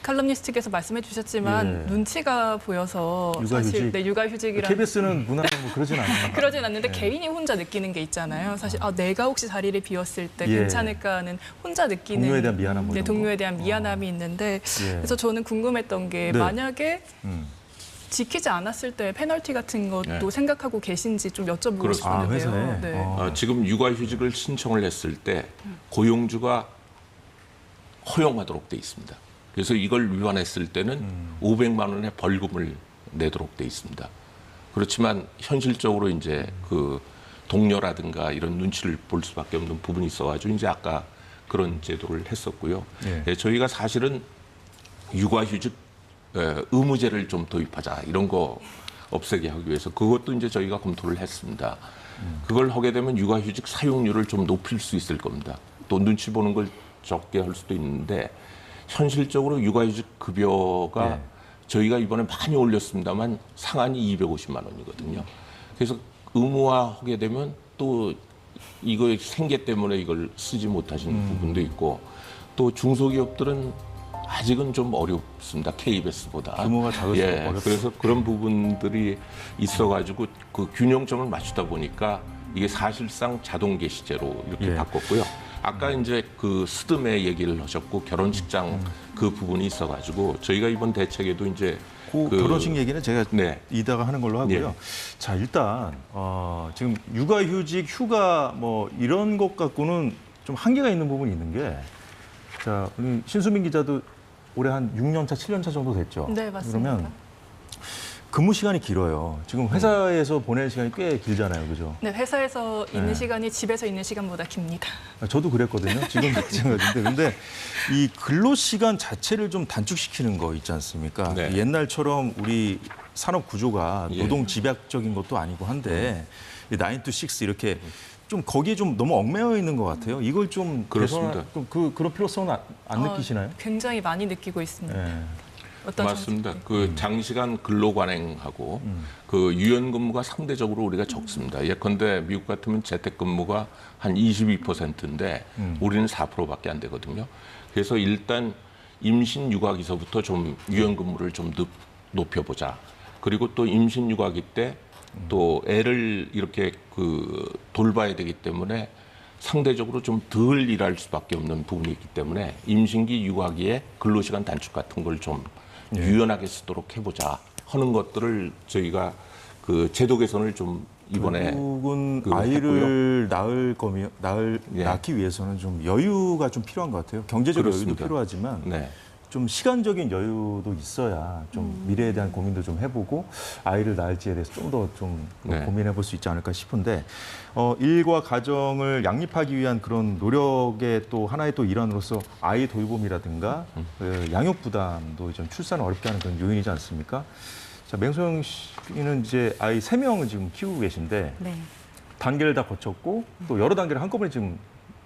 칼럼니스트께서 말씀해 주셨지만 예. 눈치가 보여서 육아휴직. 사실 육아휴직이라는 KBS는 문화는 뭐 그러진 않아요. 그러진 않는데 예. 개인이 혼자 느끼는 게 있잖아요. 사실 내가 혹시 자리를 비웠을 때 예. 괜찮을까 하는 혼자 느끼는 동료에 대한 미안함 뭐 네, 이런 거. 동료에 대한 미안함이 있는데 예. 그래서 저는 궁금했던 게 네. 만약에 지키지 않았을 때 페널티 같은 것도 네. 생각하고 계신지 좀 여쭤보고 그렇습니다. 싶은데요. 회사에? 네. 지금 육아휴직을 신청을 했을 때 고용주가 허용하도록 돼 있습니다. 그래서 이걸 위반했을 때는 500만 원의 벌금을 내도록 돼 있습니다. 그렇지만 현실적으로 이제 그 동료라든가 이런 눈치를 볼 수밖에 없는 부분이 있어가지고 이제 아까 그런 제도를 했었고요. 예. 저희가 사실은 육아휴직 의무제를 좀 도입하자 이런 거 없애게 하기 위해서 그것도 이제 저희가 검토를 했습니다. 그걸 하게 되면 육아휴직 사용률을 좀 높일 수 있을 겁니다. 또 눈치 보는 걸 적게 할 수도 있는데 현실적으로 육아휴직 급여가 예. 저희가 이번에 많이 올렸습니다만 상한이 250만 원이거든요. 그래서 의무화하게 되면 또 이거 생계 때문에 이걸 쓰지 못하시는 부분도 있고 또 중소기업들은 아직은 좀 어렵습니다. KBS보다. 규모가 작을수록 어렵죠. 그래서 그런 부분들이 있어가지고 그 균형점을 맞추다 보니까 이게 사실상 자동 게시제로 이렇게 예. 바꿨고요. 아까 이제 그 스드메 얘기를 하셨고 결혼식장 그 부분이 있어가지고 저희가 이번 대책에도 이제 그 결혼식 얘기는 제가 네. 이따가 하는 걸로 하고요. 네. 자, 일단 지금 육아휴직, 휴가 뭐 이런 것 갖고는 좀 한계가 있는 부분이 있는 게, 자, 우리 신수민 기자도 올해 한 6년 차, 7년 차 정도 됐죠. 네, 맞습니다. 그러면 근무 시간이 길어요. 지금 회사에서 보내는 시간이 꽤 길잖아요, 그죠? 네, 회사에서 있는 네. 시간이 집에서 있는 시간보다 깁니다. 저도 그랬거든요. 지금 마찬가지인데. 근데 이 근로 시간 자체를 좀 단축시키는 거 있지 않습니까? 네. 옛날처럼 우리 산업 구조가 예. 노동 집약적인 것도 아니고 한데 9 to 6 이렇게 좀 거기에 좀 너무 얽매여 있는 것 같아요. 이걸 좀 그렇습니다. 그런 필요성은 안 느끼시나요? 굉장히 많이 느끼고 있습니다. 네. 어떤 맞습니다. 그 장시간 근로 관행하고 그 유연 근무가 상대적으로 우리가 적습니다. 예컨대 미국 같으면 재택 근무가 한 22%인데 우리는 4%밖에 안 되거든요. 그래서 일단 임신 육아기서부터 좀 유연 근무를 좀 높여보자. 그리고 또 임신 육아기 때 또 애를 이렇게 그 돌봐야 되기 때문에 상대적으로 좀 덜 일할 수밖에 없는 부분이 있기 때문에 임신기 육아기에 근로시간 단축 같은 걸 좀 유연하게 쓰도록 해보자 하는 것들을 저희가 그 제도 개선을 좀 이번에 결국은 그거 아이를 예. 낳기 위해서는 좀 여유가 좀 필요한 것 같아요. 경제적 그렇습니다. 여유도 필요하지만 네. 좀 시간적인 여유도 있어야 좀 미래에 대한 고민도 좀 해보고 아이를 낳을지에 대해서 좀 더 좀 네. 고민해볼 수 있지 않을까 싶은데 일과 가정을 양립하기 위한 그런 노력의 또 하나의 또 일환으로서 아이 돌봄이라든가 그 양육 부담도 좀 출산을 어렵게 하는 그런 요인이지 않습니까? 자, 맹소영 씨는 이제 아이 3명을 지금 키우고 계신데 네. 단계를 다 거쳤고 또 여러 단계를 한꺼번에 지금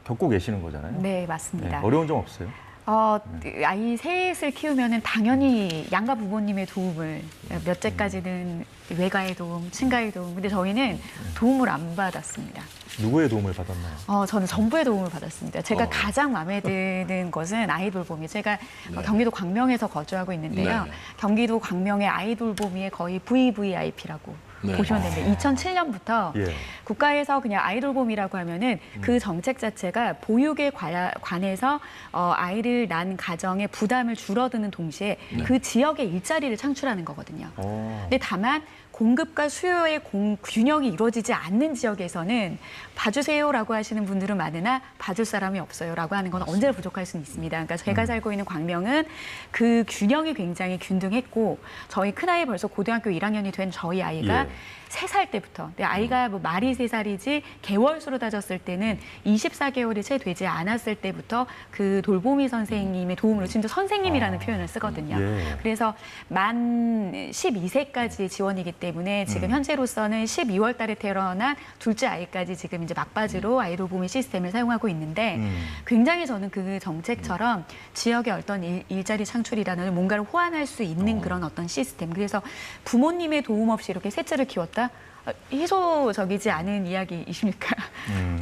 겪고 계시는 거잖아요. 네, 맞습니다. 네, 어려운 점 없어요? 아이 셋을 키우면은 당연히 양가 부모님의 도움을 몇째까지는 외가의 도움, 친가의 도움. 근데 저희는 도움을 안 받았습니다. 누구의 도움을 받았나요? 저는 정부의 도움을 받았습니다. 제가 가장 마음에 드는 것은 아이돌봄이에요. 제가 경기도 광명에서 거주하고 있는데요. 네. 경기도 광명의 아이돌봄이의 거의 VVIP라고 네. 보시면 됩니다. 2007년부터 예. 국가에서 그냥 아이돌봄이라고 하면은 그 정책 자체가 보육에 관해서 아이를 낳은 가정의 부담을 줄어드는 동시에 그 지역의 일자리를 창출하는 거거든요. 근데 다만 공급과 수요의 균형이 이루어지지 않는 지역에서는 봐주세요라고 하시는 분들은 많으나 봐줄 사람이 없어요라고 하는 건 언제나 부족할 수는 있습니다. 그러니까 제가 살고 있는 광명은 그 균형이 굉장히 균등했고 저희 큰아이 벌써 고등학교 1학년이 된 저희 아이가 3살 때부터 근데 아이가 뭐 말이 3살이지 개월수로 따졌을 때는 24개월이 채 되지 않았을 때부터 그 돌보미 선생님의 도움으로 진짜 선생님이라는 표현을 쓰거든요. 그래서 만 12세까지 지원이기 때문에 지금 현재로서는 12월 달에 태어난 둘째 아이까지 지금 이제 막바지로 아이돌보미 시스템을 사용하고 있는데 굉장히 저는 그 정책처럼 지역의 어떤 일자리 창출이라는 뭔가를 호환할 수 있는 그런 어떤 시스템. 그래서 부모님의 도움 없이 이렇게 셋째를 셋째를 키웠다. 희소적이지 않은 이야기이십니까?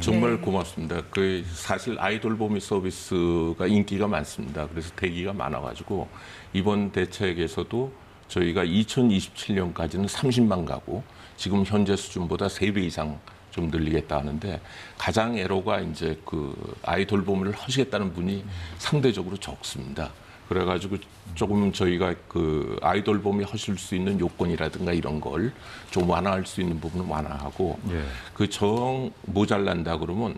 정말 네. 고맙습니다. 그 사실 아이돌보미 서비스가 인기가 많습니다. 그래서 대기가 많아가지고 이번 대책에서도 저희가 2027년까지는 30만 가구, 지금 현재 수준보다 3배 이상 좀 늘리겠다 하는데 가장 애로가 이제 그 아이돌보미를 하시겠다는 분이 상대적으로 적습니다. 그래가지고 조금 저희가 그 아이돌보미 하실 수 있는 요건이라든가 이런 걸 좀 완화할 수 있는 부분은 완화하고 그 정 모자란다 그러면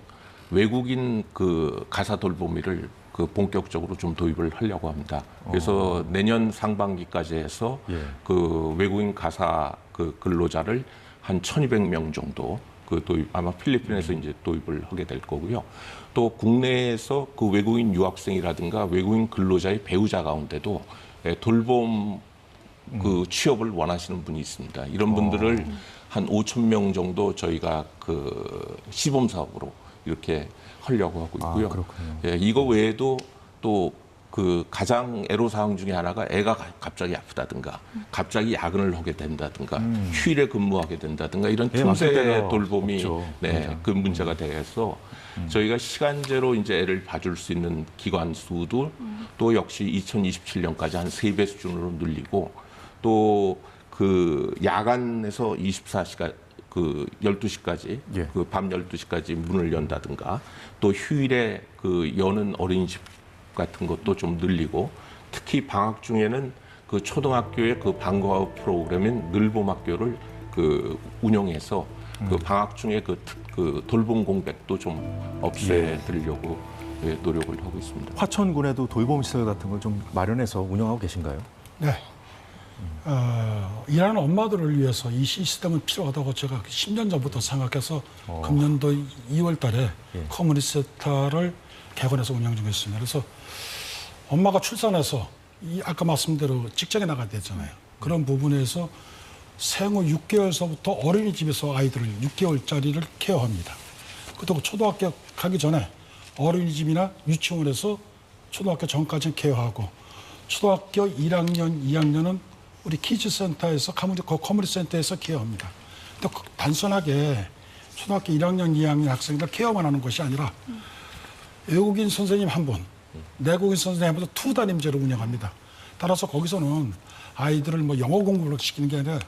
외국인 그 가사 돌보미를 그 본격적으로 좀 도입을 하려고 합니다. 그래서 내년 상반기까지 해서 그 외국인 가사 그 근로자를 한 1,200명 정도 그 도입 아마 필리핀에서 이제 도입을 하게 될 거고요. 또 국내에서 그 외국인 유학생이라든가 외국인 근로자의 배우자 가운데도 돌봄 그 취업을 원하시는 분이 있습니다. 이런 분들을 한 5,000명 정도 저희가 그 시범 사업으로 이렇게 하려고 하고 있고요. 그렇군요. 예, 이거 외에도 또 그 가장 애로사항 중에 하나가 애가 갑자기 아프다든가 갑자기 야근을 하게 된다든가 휴일에 근무하게 된다든가 이런 틈새 돌봄이 그 문제가 돼서 저희가 시간제로 이제 애를 봐줄 수 있는 기관 수도 또 역시 2027년까지 한 3배 수준으로 늘리고 또 그 야간에서 24시간 그 12시까지 그 밤 12시까지 문을 연다든가 또 휴일에 그 여는 어린이집 같은 것도 좀 늘리고 특히 방학 중에는 그 초등학교의 그 방과 후 프로그램인 늘봄학교를 그 운영해서 그 방학 중에 그 돌봄 공백도 좀 없애드리려고 노력을 하고 있습니다. 화천군에도 돌봄 시설 같은 걸 좀 마련해서 운영하고 계신가요? 네. 일하는 엄마들을 위해서 이 시스템은 필요하다고 제가 10년 전부터 생각해서 금년도 2월 달에 커뮤니티 센터를 개관해서 운영 중에 있습니다. 그래서 엄마가 출산해서 아까 말씀대로 직장에 나가야 되잖아요. 그런 부분에서 생후 6개월서부터 어린이집에서 아이들을 6개월짜리를 케어합니다. 그리고 초등학교 가기 전에 어린이집이나 유치원에서 초등학교 전까지는 케어하고 초등학교 1학년, 2학년은 우리 키즈센터에서 커뮤니티 센터에서 케어합니다. 근데 단순하게 초등학교 1학년, 2학년 학생들 케어만 하는 것이 아니라 외국인 선생님 한 분, 내국인 선생님 한 분, 투 담임제로 운영합니다. 따라서 거기서는 아이들을 뭐 영어 공부를 시키는 게 아니라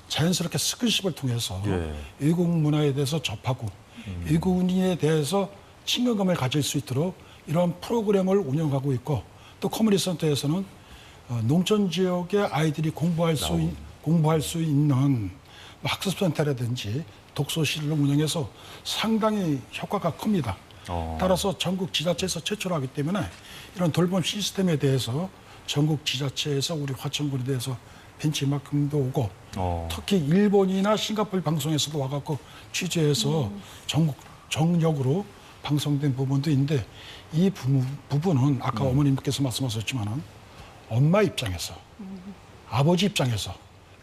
자연스럽게 스킨십을 통해서 외국 문화에 대해서 접하고 외국인에 대해서 친근감을 가질 수 있도록 이런 프로그램을 운영하고 있고 또 커뮤니티 센터에서는 농촌 지역의 아이들이 공부할 수 있는 학습센터라든지 독서실을 운영해서 상당히 효과가 큽니다. 따라서 전국 지자체에서 최초로 하기 때문에 이런 돌봄 시스템에 대해서 전국 지자체에서 우리 화천군에 대해서 벤치마킹도 오고 특히 일본이나 싱가포르 방송에서도 와갖고 취재해서 전국 정력으로 방송된 부분도 있는데 이 부분은 아까 어머님께서 말씀하셨지만은 엄마 입장에서 아버지 입장에서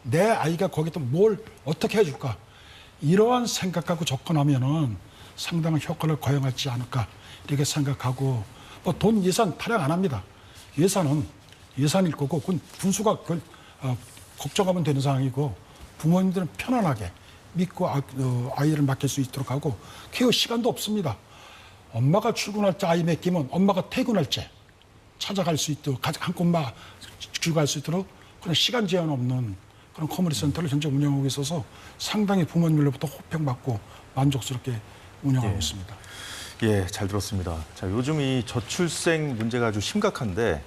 내 아이가 거기다 뭘 어떻게 해줄까 이러한 생각하고 접근하면은 상당한 효과를 거행하지 않을까 이렇게 생각하고 뭐 돈 예산 타령 안 합니다. 예산일 거고 그건 분수가 그걸 걱정하면 되는 상황이고 부모님들은 편안하게 믿고 아이를 맡길 수 있도록 하고 케어 시간도 없습니다. 엄마가 출근할 때 아이 맡기면 엄마가 퇴근할 때 찾아갈 수 있도록 한 곳만 주갈 수 있도록 그런 시간 제한 없는 그런 커뮤니티 센터를 현재 운영하고 있어서 상당히 부모님들로부터 호평받고 만족스럽게 운영하고 있습니다. 예, 잘 들었습니다. 자, 요즘 이 저출생 문제가 아주 심각한데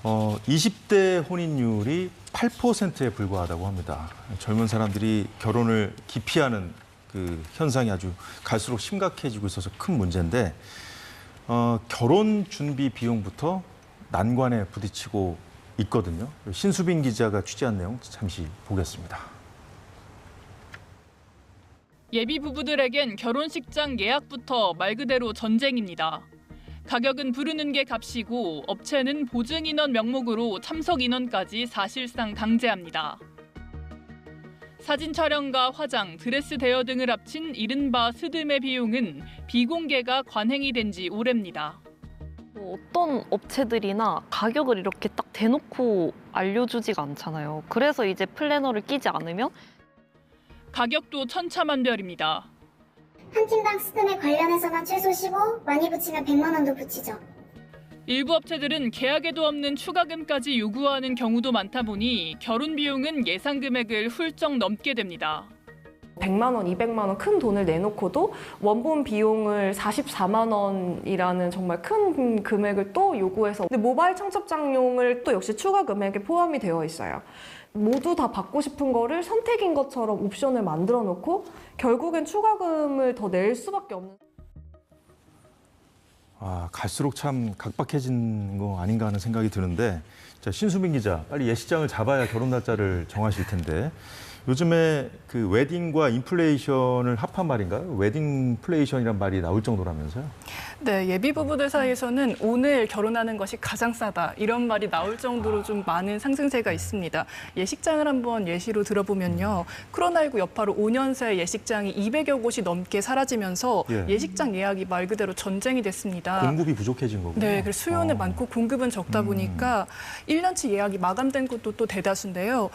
20대 혼인율이 8%에 불과하다고 합니다. 젊은 사람들이 결혼을 기피하는 그 현상이 아주 갈수록 심각해지고 있어서 큰 문제인데 결혼 준비 비용부터 난관에 부딪히고 있거든요. 신수빈 기자가 취재한 내용 잠시 보겠습니다. 예비 부부들에겐 결혼식장 예약부터 말 그대로 전쟁입니다. 가격은 부르는 게 값이고 업체는 보증 인원 명목으로 참석 인원까지 사실상 강제합니다. 사진 촬영과 화장, 드레스 대여 등을 합친 이른바 스드메 비용은 비공개가 관행이 된 지 오래입니다. 어떤 업체들이나 가격을 이렇게 딱 대놓고 알려주지가 않잖아요. 그래서 이제 플래너를 끼지 않으면 가격도 천차만별입니다. 한 팀당 스드메 관련해서만 최소 15, 많이 붙이면 100만 원도 붙이죠. 일부 업체들은 계약에도 없는 추가금까지 요구하는 경우도 많다 보니 결혼 비용은 예상 금액을 훌쩍 넘게 됩니다. 100만 원, 200만 원 큰 돈을 내놓고도 원본 비용을 44만 원이라는 정말 큰 금액을 또 요구해서, 근데 모바일 청첩장용을 또 역시 추가 금액에 포함이 되어 있어요. 모두 다 받고 싶은 거를 선택인 것처럼 옵션을 만들어 놓고 결국엔 추가금을 더 낼 수밖에 없는. 갈수록 참 각박해진 거 아닌가 하는 생각이 드는데, 자, 신수민 기자, 빨리 예식장을 잡아야 결혼 날짜를 정하실 텐데, 요즘에 그 웨딩과 인플레이션을 합한 말인가요? 웨딩플레이션이란 말이 나올 정도라면서요? 네, 예비 부부들 사이에서는 오늘 결혼하는 것이 가장 싸다 이런 말이 나올 정도로 좀 많은 상승세가 있습니다. 예식장을 한번 예시로 들어보면요. 코로나19 여파로 5년 새 예식장이 200여 곳이 넘게 사라지면서 예식장 예약이 말 그대로 전쟁이 됐습니다. 공급이 부족해진 거군요. 네, 그래서 수요는 많고 공급은 적다 보니까 1년치 예약이 마감된 곳도 또 대다수인데요.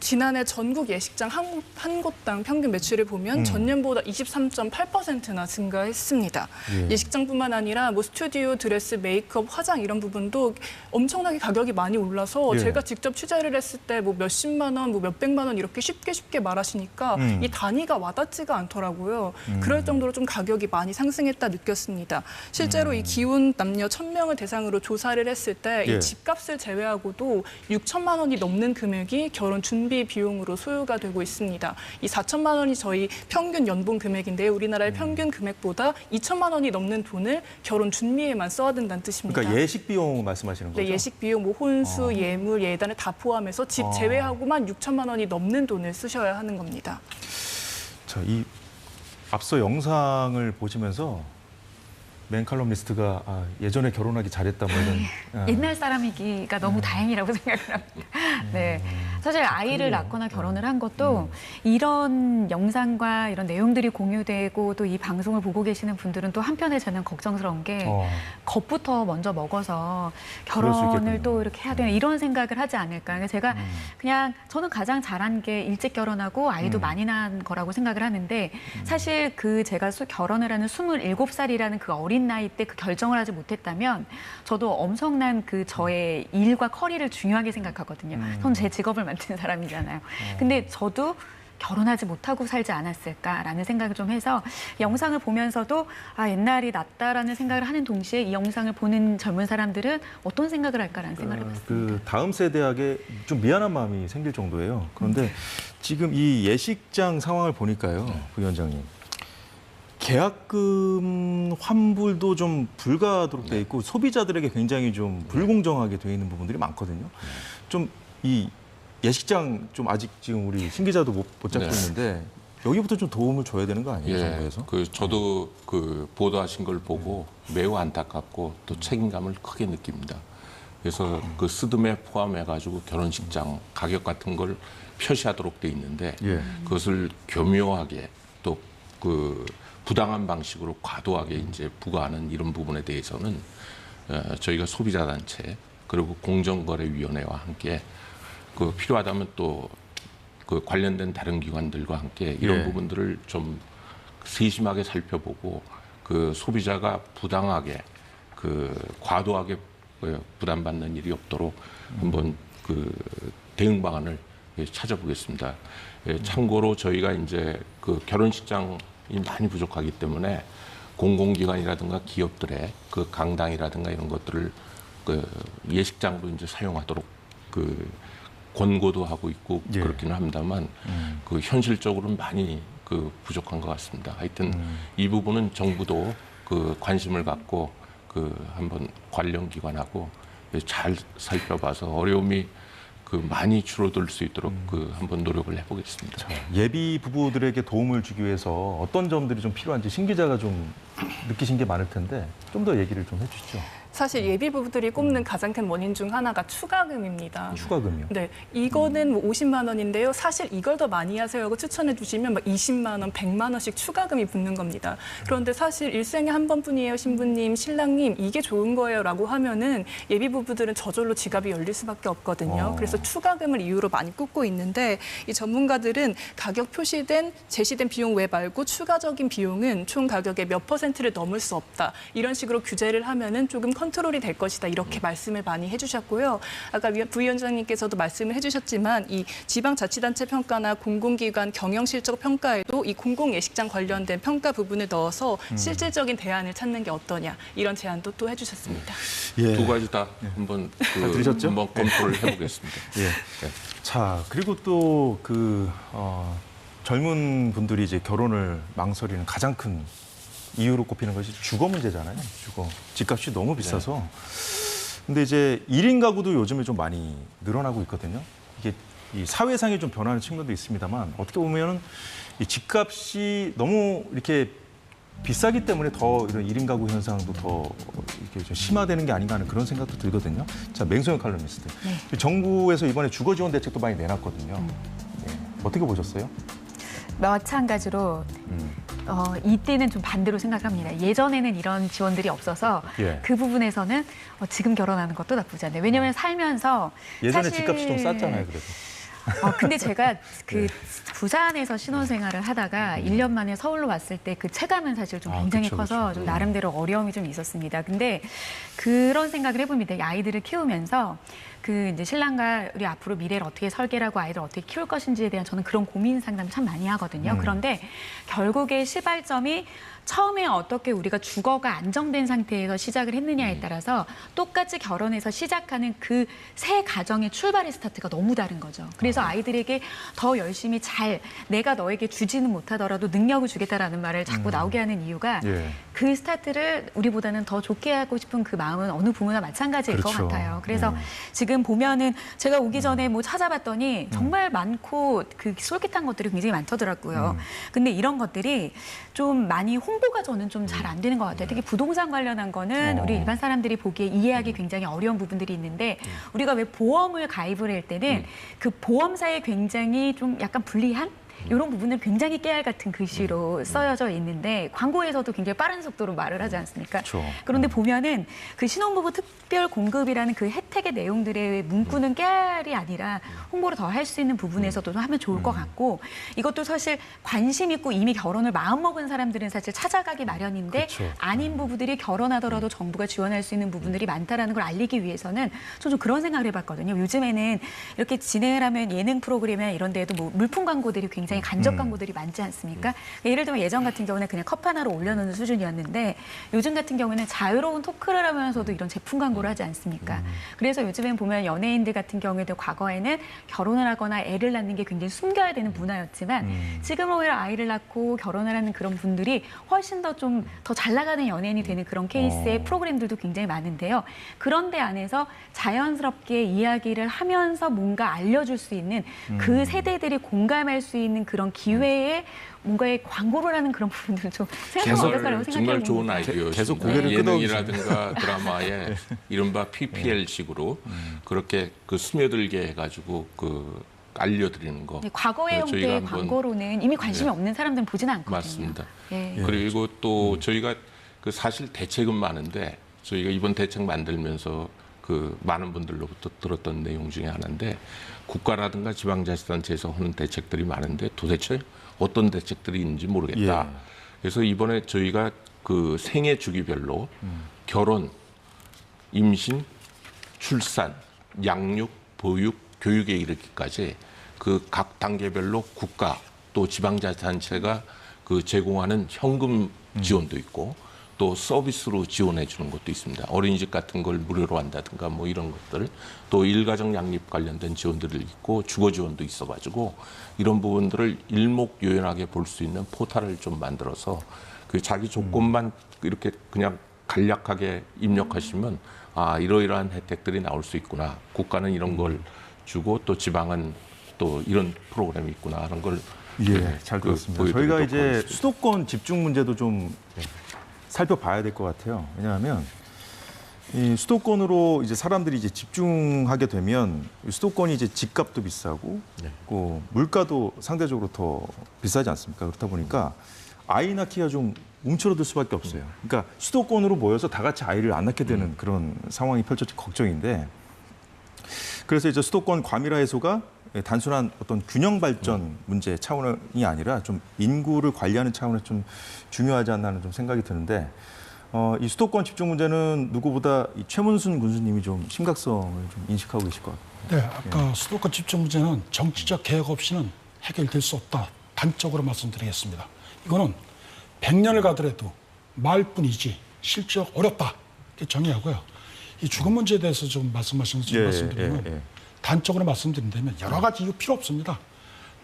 지난해 전국 예식장 한 곳당 평균 매출을 보면 전년보다 23.8%나 증가했습니다. 예식장뿐만 아니라 뭐 스튜디오, 드레스, 메이크업, 화장 이런 부분도 엄청나게 가격이 많이 올라서 제가 직접 취재를 했을 때 뭐 몇십만 원, 뭐 몇백만 원 이렇게 쉽게 말하시니까 이 단위가 와닿지가 않더라고요. 그럴 정도로 좀 가격이 많이 상승했다 느꼈습니다. 실제로 이 기혼 남녀 1,000명을 대상으로 조사를 했을 때 이 집값을 제외하고도 6천만 원이 넘는 금액이 결혼 준비 비용으로 소요가 되고 있습니다. 이 4천만 원이 저희 평균 연봉 금액인데요. 우리나라의 평균 금액보다 2천만 원이 넘는 돈을 결혼 준비에만 써야 된다는 뜻입니다. 그러니까 예식 비용 말씀하시는 거죠? 네, 예식 비용, 뭐 혼수, 예물, 예단을 다 포함해서 집 제외하고만 6천만 원이 넘는 돈을 쓰셔야 하는 겁니다. 자, 이 앞서 영상을 보시면서 맨 칼럼니스트가 예전에 결혼하기 잘했다 뭐 이런 옛날 사람이기가 너무 다행이라고 생각을 합니다. 네, 사실 아이를 낳거나 결혼을 한 것도 이런 영상과 이런 내용들이 공유되고 또 이 방송을 보고 계시는 분들은 또 한편에 저는 걱정스러운 게 겁부터 먼저 먹어서 결혼을 또 이렇게 해야 되나 이런 생각을 하지 않을까. 그러니까 제가 그냥 저는 가장 잘한 게 일찍 결혼하고 아이도 많이 낳은 거라고 생각을 하는데 사실 그 제가 결혼을 하는 27살이라는 그 어린 나이 때 그 결정을 하지 못했다면 저도 엄청난 그 저의 일과 커리를 중요하게 생각하거든요. 저는 제 직업을 만드는 사람이잖아요. 근데 저도 결혼하지 못하고 살지 않았을까라는 생각을 좀 해서 영상을 보면서도 옛날이 낫다라는 생각을 하는 동시에 이 영상을 보는 젊은 사람들은 어떤 생각을 할까라는 생각을 해봤습니다. 그 다음 세대에게 좀 미안한 마음이 생길 정도예요. 그런데 지금 이 예식장 상황을 보니까요, 부위원장님. 계약금 환불도 좀 불가하도록 돼 있고 소비자들에게 굉장히 좀 불공정하게 돼 있는 부분들이 많거든요. 좀 이 예식장 좀 아직 지금 우리 신 기자도 못 잡고 있는데 여기부터 좀 도움을 줘야 되는 거 아니에요, 정부에서? 저도 그 보도하신 걸 보고 매우 안타깝고 또 책임감을 크게 느낍니다. 그래서 그 스드메 포함해가지고 결혼식장 가격 같은 걸 표시하도록 돼 있는데 그것을 교묘하게 또 그 부당한 방식으로 과도하게 이제 부과하는 이런 부분에 대해서는 저희가 소비자단체 그리고 공정거래위원회와 함께 그 필요하다면 또 그 관련된 다른 기관들과 함께 이런 부분들을 좀 세심하게 살펴보고 그 소비자가 부당하게 그 과도하게 부담받는 일이 없도록 한번 그 대응 방안을 찾아보겠습니다. 참고로 저희가 이제 그 결혼식장이 많이 부족하기 때문에 공공기관이라든가 기업들의 그 강당이라든가 이런 것들을 그 예식장으로 이제 사용하도록 그 권고도 하고 있고 그렇기는 합니다만 그 현실적으로는 많이 그 부족한 것 같습니다. 하여튼 이 부분은 정부도 그 관심을 갖고 그 한번 관련 기관하고 잘 살펴봐서 어려움이 그 많이 줄어들 수 있도록 그 한번 노력을 해보겠습니다. 예비 부부들에게 도움을 주기 위해서 어떤 점들이 좀 필요한지 신 기자가 좀 느끼신 게 많을 텐데 좀 더 얘기를 좀 해주시죠. 사실 예비 부부들이 꼽는 가장 큰 원인 중 하나가 추가금입니다. 추가금이요? 네, 이거는 뭐 50만 원인데요. 사실 이걸 더 많이 하세요 하고 추천해 주시면 막 20만 원, 100만 원씩 추가금이 붙는 겁니다. 그런데 사실 일생에 한 번뿐이에요, 신부님, 신랑님, 이게 좋은 거예요라고 하면은 예비 부부들은 저절로 지갑이 열릴 수밖에 없거든요. 그래서 추가금을 이유로 많이 꼽고 있는데 이 전문가들은 가격 표시된 제시된 비용 외 말고 추가적인 비용은 총 가격의 몇 %를 넘을 수 없다. 이런 식으로 규제를 하면은 조금 컨트롤이 될 것이다. 이렇게 말씀을 많이 해주셨고요. 아까 부위원장님께서도 말씀을 해주셨지만 이 지방자치단체 평가나 공공기관 경영실적 평가에도 이 공공예식장 관련된 평가 부분을 넣어서 실질적인 대안을 찾는 게 어떠냐 이런 제안도 또 해주셨습니다. 두 가지 다 한번 들으셨죠? 한번 검토를 해보겠습니다. 예. 자, 그리고 또 젊은 분들이 이제 결혼을 망설이는 가장 큰 이유로 꼽히는 것이 주거 문제잖아요. 주거. 집값이 너무 비싸서. 근데 이제 1인 가구도 요즘에 좀 많이 늘어나고 있거든요. 이게 이 사회상에 좀 변하는 측면도 있습니다만 어떻게 보면은 이 집값이 너무 이렇게 비싸기 때문에 더 이런 1인 가구 현상도 더 이렇게 좀 심화되는 게 아닌가 하는 그런 생각도 들거든요. 자, 맹소영 칼럼니스트. 정부에서 이번에 주거 지원 대책도 많이 내놨거든요. 어떻게 보셨어요? 마찬가지로 이때는 좀 반대로 생각합니다. 예전에는 이런 지원들이 없어서 그 부분에서는 지금 결혼하는 것도 나쁘지 않네요. 왜냐하면 살면서 예전에 사실... 집값이 좀 쌌잖아요, 그래도. 근데 제가 부산에서 신혼생활을 하다가 1년 만에 서울로 왔을 때 그 체감은 사실 좀 굉장히 커서 좀 나름대로 어려움이 좀 있었습니다. 근데 그런 생각을 해봅니다. 아이들을 키우면서 이제 신랑과 우리 앞으로 미래를 어떻게 설계하고 아이들을 어떻게 키울 것인지에 대한 저는 그런 고민 상담 참 많이 하거든요. 그런데 결국에 시발점이 처음에 어떻게 우리가 주거가 안정된 상태에서 시작을 했느냐에 따라서 똑같이 결혼해서 시작하는 그 새 가정의 출발의 스타트가 너무 다른 거죠. 그래서 아이들에게 더 열심히 내가 너에게 주지는 못하더라도 능력을 주겠다라는 말을 자꾸 나오게 하는 이유가 그 스타트를 우리보다는 더 좋게 하고 싶은 그 마음은 어느 부모나 마찬가지일 것 같아요. 그래서 지금 보면은 제가 오기 전에 뭐 찾아봤더니 정말 많고 솔깃한 것들이 굉장히 많더라고요. 근데 이런 것들이 좀 많이 홍보가 저는 좀 잘 안 되는 것 같아요. 특히 부동산 관련한 거는 우리 일반 사람들이 보기에 이해하기 굉장히 어려운 부분들이 있는데 우리가 왜 보험을 가입을 할 때는 그 보험사에 굉장히 좀 약간 불리한 이런 부분은 굉장히 깨알 같은 글씨로 써여져 있는데 광고에서도 굉장히 빠른 속도로 말을 하지 않습니까? 그렇죠. 그런데 보면은 그 신혼부부 특별 공급이라는 그 혜택의 내용들의 문구는 깨알이 아니라 홍보를 더 할 수 있는 부분에서도 좀 하면 좋을 것 같고 이것도 사실 관심 있고 이미 결혼을 마음먹은 사람들은 사실 찾아가기 마련인데 아닌 부부들이 결혼하더라도 정부가 지원할 수 있는 부분들이 많다라는 걸 알리기 위해서는 좀 그런 생각을 해봤거든요. 요즘에는 이렇게 진행을 하면 예능 프로그램이나 이런 데에도 뭐 물품 광고들이 굉장히 간접 광고들이 많지 않습니까? 예를 들면 예전 같은 경우는 그냥 컵 하나로 올려놓는 수준이었는데 요즘 같은 경우에는 자유로운 토크를 하면서도 이런 제품 광고를 하지 않습니까? 그래서 요즘엔 보면 연예인들 같은 경우에도 과거에는 결혼을 하거나 애를 낳는 게 굉장히 숨겨야 되는 문화였지만 지금은 오히려 아이를 낳고 결혼을 하는 그런 분들이 훨씬 더 좀 더 잘 나가는 연예인이 되는 그런 케이스의 프로그램들도 굉장히 많은데요. 그런데 안에서 자연스럽게 이야기를 하면서 뭔가 알려줄 수 있는 그 세대들이 공감할 수 있는 그런 기회에 뭔가의 광고를 하는 그런 부분들은 좀 생각하면 어떨까라고 생각해요. 정말 좋은 아이디어였습니다. 계속 고개를 예능이라든가 드라마에 이른바 PPL식으로 그렇게 스며들게 해가지고 알려드리는 거. 과거의 형태의 광고로는 이미 관심이 없는 사람들은 보지는 않거든요. 맞습니다. 그리고 또 저희가 사실 대책은 많은데 저희가 이번 대책 만들면서 많은 분들로부터 들었던 내용 중에 하나인데 국가라든가 지방자치단체에서 하는 대책들이 많은데 도대체 어떤 대책들이 있는지 모르겠다. 그래서 이번에 저희가 생애 주기별로 결혼, 임신, 출산, 양육, 보육, 교육에 이르기까지 각 단계별로 국가 또 지방자치단체가 제공하는 현금 지원도 있고 또 서비스로 지원해 주는 것도 있습니다. 어린이집 같은 걸 무료로 한다든가 뭐 이런 것들, 또 일가정 양립 관련된 지원들이 있고 주거 지원도 있어가지고 이런 부분들을 일목요연하게 볼 수 있는 포탈을 좀 만들어서 자기 조건만 이렇게 그냥 간략하게 입력하시면 이러이러한 혜택들이 나올 수 있구나. 국가는 이런 걸 주고 또 지방은 또 이런 프로그램이 있구나 하는 걸 잘 들었습니다. 저희가 이제 수도권 집중 문제도 좀 살펴봐야 될 것 같아요. 왜냐하면 이 수도권으로 이제 사람들이 이제 집중하게 되면 수도권이 이제 집값도 비싸고 그 물가도 상대적으로 더 비싸지 않습니까? 그렇다 보니까 아이 낳기가 좀 움츠러들 수밖에 없어요. 그러니까 수도권으로 모여서 다 같이 아이를 안 낳게 되는 그런 상황이 펼쳐질 걱정인데 그래서 이제 수도권 과밀화 해소가 단순한 어떤 균형 발전 문제 차원이 아니라 좀 인구를 관리하는 차원에서 좀 중요하지 않나 하는 좀 생각이 드는데 이 수도권 집중 문제는 누구보다 이 최문순 군수님이 좀 심각성을 좀 인식하고 계실 것 같아요. 네, 아까 수도권 집중 문제는 정치적 계획 없이는 해결될 수 없다. 단적으로 말씀드리겠습니다. 이거는 100년을 가더라도 말뿐이지 실제로 어렵다. 이렇게 정의하고요. 이 주거 문제에 대해서 좀 말씀드리면 단적으로 말씀드린다면 여러 가지 이유 필요 없습니다.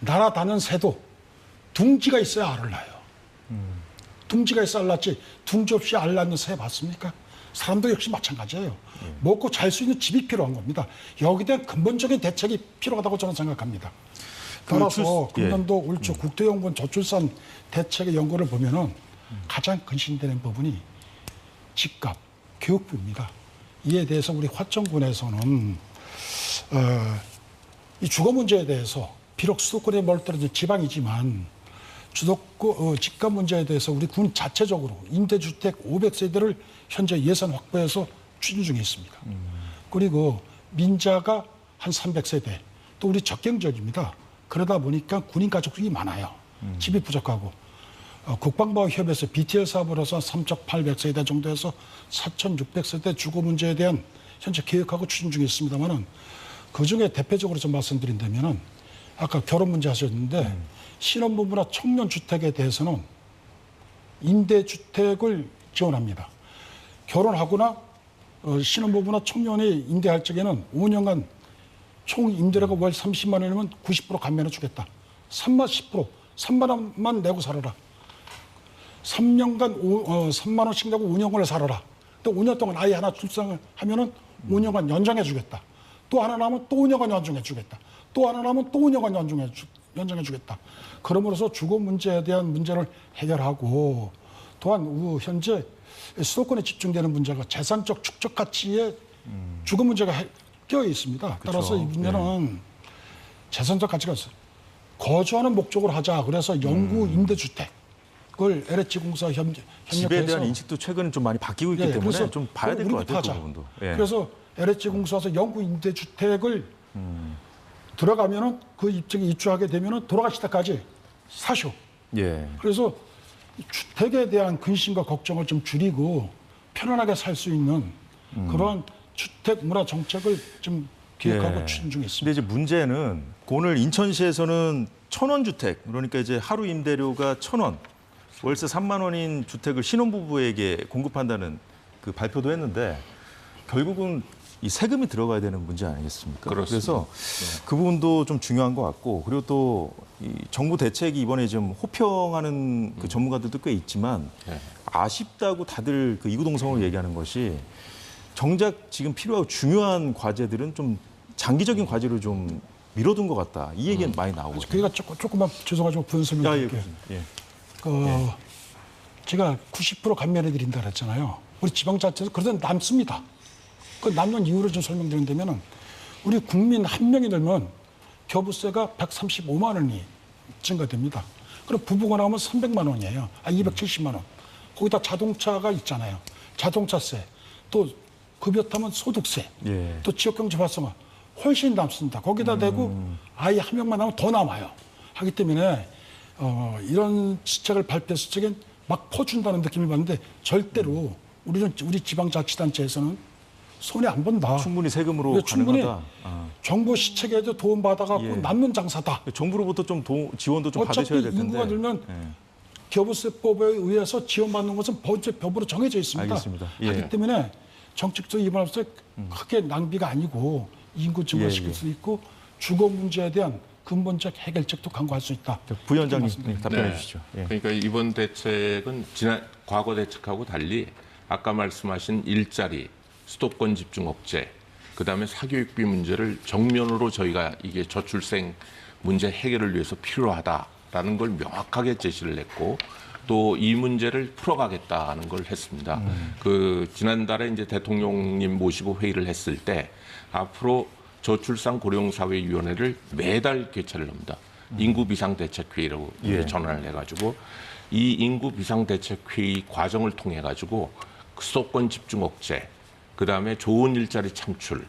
날아다니는 새도 둥지가 있어야 알을 낳아요. 둥지가 있어야 알 낳지 둥지 없이 알 낳는 새 봤습니까? 사람도 역시 마찬가지예요. 먹고 잘 수 있는 집이 필요한 겁니다. 여기에 대한 근본적인 대책이 필요하다고 저는 생각합니다. 따라서 금년도 올초 국토연구원 저출산 대책의 연구를 보면은 가장 근신되는 부분이 집값, 교육비입니다. 이에 대해서 우리 화천군에서는 이 주거 문제에 대해서 비록 수도권에 멀떨어진 지방이지만 집값 문제에 대해서 우리 군 자체적으로 임대주택 500세대를 현재 예산 확보해서 추진 중에 있습니다. 그리고 민자가 한 300세대, 또 우리 적경지역입니다. 그러다 보니까 군인 가족이 많아요. 집이 부족하고 국방부협에서 BTL 사업을 해서 3,800세대 정도에서 4,600세대 주거 문제에 대한 현재 계획하고 추진 중에 있습니다만은 그 중에 대표적으로 좀 말씀드린다면은 아까 결혼 문제 하셨는데 신혼부부나 청년 주택에 대해서는 임대주택을 지원합니다. 결혼하거나 신혼부부나 청년이 임대할 적에는 5년간 총 임대료가 월 30만 원이면 90% 감면해 주겠다. 3만 원만 내고 살아라. 3년간 3만 원씩 내고 5년간을 살아라. 또 5년 동안 아이 하나 출산을 하면은 5년간 연장해 주겠다. 또 하나 나면 또 5년간 연장해 주겠다. 또 하나 나면 또 5년간 연장해 주겠다. 그러므로서 주거 문제에 대한 문제를 해결하고 또한 현재 수도권에 집중되는 문제가 재산적 축적 가치의 주거 문제가 껴 있습니다. 따라서 이 문제는 재산적 가치가 있어요. 거주하는 목적으로 하자. 그래서 영구 임대주택을 LH공사 협력해서 집에 대한 인식도 최근에 좀 많이 바뀌고 있기 때문에 좀 봐야 될 것 같아요. 그 부분도. 그래서 LH공사에서 영구 임대주택을 들어가면은 그 입장에 입주하게 되면은 돌아가실 때까지 사쇼. 그래서 주택에 대한 근심과 걱정을 좀 줄이고 편안하게 살 수 있는 그런 주택 문화 정책을 좀 기획하고 추진 중에 있습니다. 근데 이제 문제는 오늘 인천시에서는 1,000원 주택, 그러니까 이제 하루 임대료가 1,000원, 월세 3만 원인 주택을 신혼부부에게 공급한다는 그 발표도 했는데 결국은 이 세금이 들어가야 되는 문제 아니겠습니까? 그렇습니다. 그래서 그 부분도 좀 중요한 것 같고 그리고 또 이 정부 대책이 이번에 좀 호평하는 그 전문가들도 꽤 있지만 아쉽다고 다들 그 이구동성으로 얘기하는 것이 정작 지금 필요하고 중요한 과제들은 좀 장기적인 과제로 좀 미뤄둔 것 같다. 이 얘기는 많이 나오고. 그러니까 조금만 죄송하지만 부연 설명드릴게요. 제가 90% 감면해 드린다 그랬잖아요. 우리 지방자치에서 그래도 남습니다. 그 남는 이유를 좀 설명드린다면 우리 국민 한 명이 늘면 교부세가 135만 원이 증가됩니다. 그럼 부부가 나오면 300만 원이에요. 270만 원. 거기다 자동차가 있잖아요. 자동차세, 또 급여 타면 소득세, 또 지역경제 활성화 훨씬 남습니다. 거기다 대고 아이 한 명만 나오면 더 남아요. 하기 때문에 이런 지책을 발표했을 적엔 막 퍼준다는 느낌을 받는데 절대로 우리 지방자치단체에서는 손해 안 본다. 충분히 세금으로 가능하다. 정부 시책에도 도움 받아갖고 남는 장사다. 정부로부터 좀 지원도 좀 받으셔야 될 텐데. 인구가 늘면 교부세법에 의해서 지원받는 것은 법으로 정해져 있습니다. 알겠습니다. 하기 때문에 정책적 이번에 크게 낭비가 아니고 인구 증가시킬 수 있고 주거 문제에 대한 근본적 해결책도 강구할 수 있다. 부위원장님 답변해 주시죠. 그러니까 이번 대책은 과거 대책하고 달리 아까 말씀하신 일자리, 수도권 집중 억제, 그다음에 사교육비 문제를 정면으로 저희가 이게 저출생 문제 해결을 위해서 필요하다라는 걸 명확하게 제시를 했고 또 이 문제를 풀어가겠다는 걸 했습니다. 그 지난달에 이제 대통령님 모시고 회의를 했을 때 앞으로 저출산 고령사회위원회를 매달 개최를 합니다. 인구 비상대책회의라고 전환을 해가지고 이 인구 비상대책회의 과정을 통해 가지고 수도권 집중 억제, 그다음에 좋은 일자리 창출,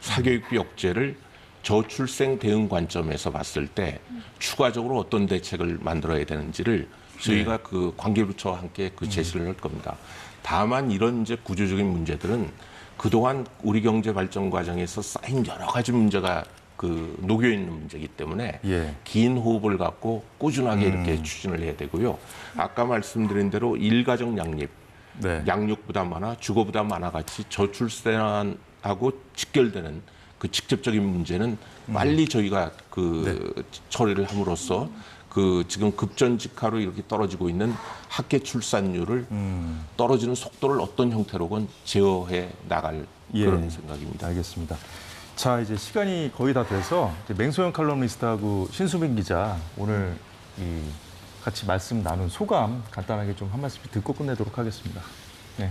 사교육비 억제를 저출생 대응 관점에서 봤을 때 추가적으로 어떤 대책을 만들어야 되는지를 저희가 그 관계부처와 함께 그 제시를 할 겁니다. 다만 이런 이제 구조적인 문제들은 그동안 우리 경제 발전 과정에서 쌓인 여러 가지 문제가 그 녹여 있는 문제이기 때문에 긴 호흡을 갖고 꾸준하게 이렇게 추진을 해야 되고요. 아까 말씀드린 대로 일가정 양립, 양육 부담 완화, 주거 부담 완화 같이 저출산하고 직결되는 그 직접적인 문제는 빨리 저희가 그 처리를 함으로써 그 지금 급전직하로 이렇게 떨어지고 있는 학계 출산율을 떨어지는 속도를 어떤 형태로건 제어해 나갈 그런 생각입니다. 알겠습니다. 자, 이제 시간이 거의 다 돼서 맹소영 칼럼니스트하고 신수빈 기자 오늘 같이 말씀 나눈 소감 간단하게 좀 한 말씀 듣고 끝내도록 하겠습니다. 네.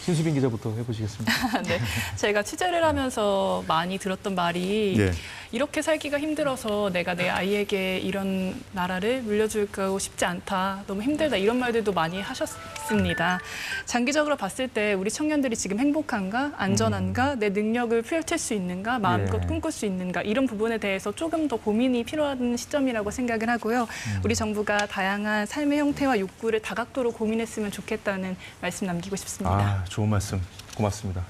신수빈 기자부터 해보시겠습니다. 네, 제가 취재를 하면서 많이 들었던 말이 이렇게 살기가 힘들어서 내가 내 아이에게 이런 나라를 물려주고 싶지 않다, 너무 힘들다 이런 말들도 많이 하셨습니다. 장기적으로 봤을 때 우리 청년들이 지금 행복한가, 안전한가, 내 능력을 펼칠 수 있는가, 마음껏 꿈꿀 수 있는가 이런 부분에 대해서 조금 더 고민이 필요한 시점이라고 생각을 하고요. 우리 정부가 다양한 삶의 형태와 욕구를 다각도로 고민했으면 좋겠다는 말씀 남기고 싶습니다. 좋은 말씀 고맙습니다.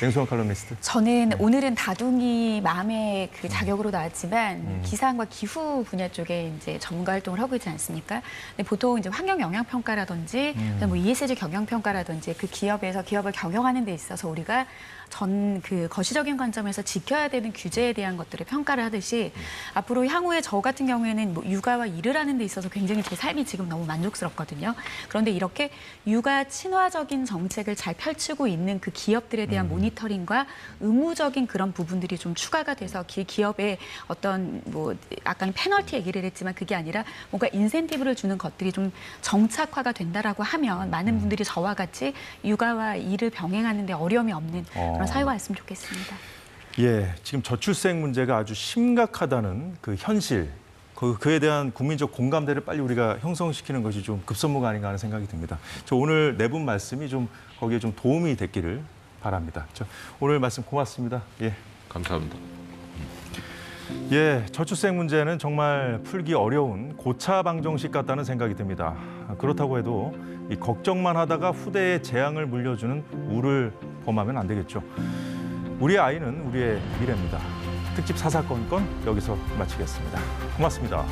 맹소영 칼럼니스트. 저는 오늘은 다둥이 마음의 그 자격으로 나왔지만 기상과 기후 분야 쪽에 이제 전문가 활동을 하고 있지 않습니까? 근데 보통 이제 환경 영향 평가라든지 뭐 ESG 경영 평가라든지 그 기업에서 기업을 경영하는 데 있어서 우리가 그 거시적인 관점에서 지켜야 되는 규제에 대한 것들을 평가를 하듯이 앞으로 향후에 저 같은 경우에는 뭐 육아와 일을 하는 데 있어서 굉장히 제 삶이 지금 너무 만족스럽거든요. 그런데 이렇게 육아 친화적인 정책을 잘 펼치고 있는 그 기업들에 대한 모니터링과 의무적인 그런 부분들이 좀 추가가 돼서 기업에 어떤 뭐 아까 페널티 얘기를 했지만 그게 아니라 뭔가 인센티브를 주는 것들이 좀 정착화가 된다라고 하면 많은 분들이 저와 같이 육아와 일을 병행하는 데 어려움이 없는 그런 사회가 됐으면 좋겠습니다. 지금 저출생 문제가 아주 심각하다는 그 현실, 그에 대한 국민적 공감대를 빨리 우리가 형성시키는 것이 좀 급선무가 아닌가 하는 생각이 듭니다. 저 오늘 내분 말씀이 좀 거기에 좀 도움이 됐기를 바랍니다. 오늘 말씀 고맙습니다. 감사합니다. 저출생 문제는 정말 풀기 어려운 고차 방정식 같다는 생각이 듭니다. 그렇다고 해도 이 걱정만 하다가 후대에 재앙을 물려주는 우를 범하면 안 되겠죠. 우리의 아이는 우리의 미래입니다. 특집 사사건건 여기서 마치겠습니다. 고맙습니다.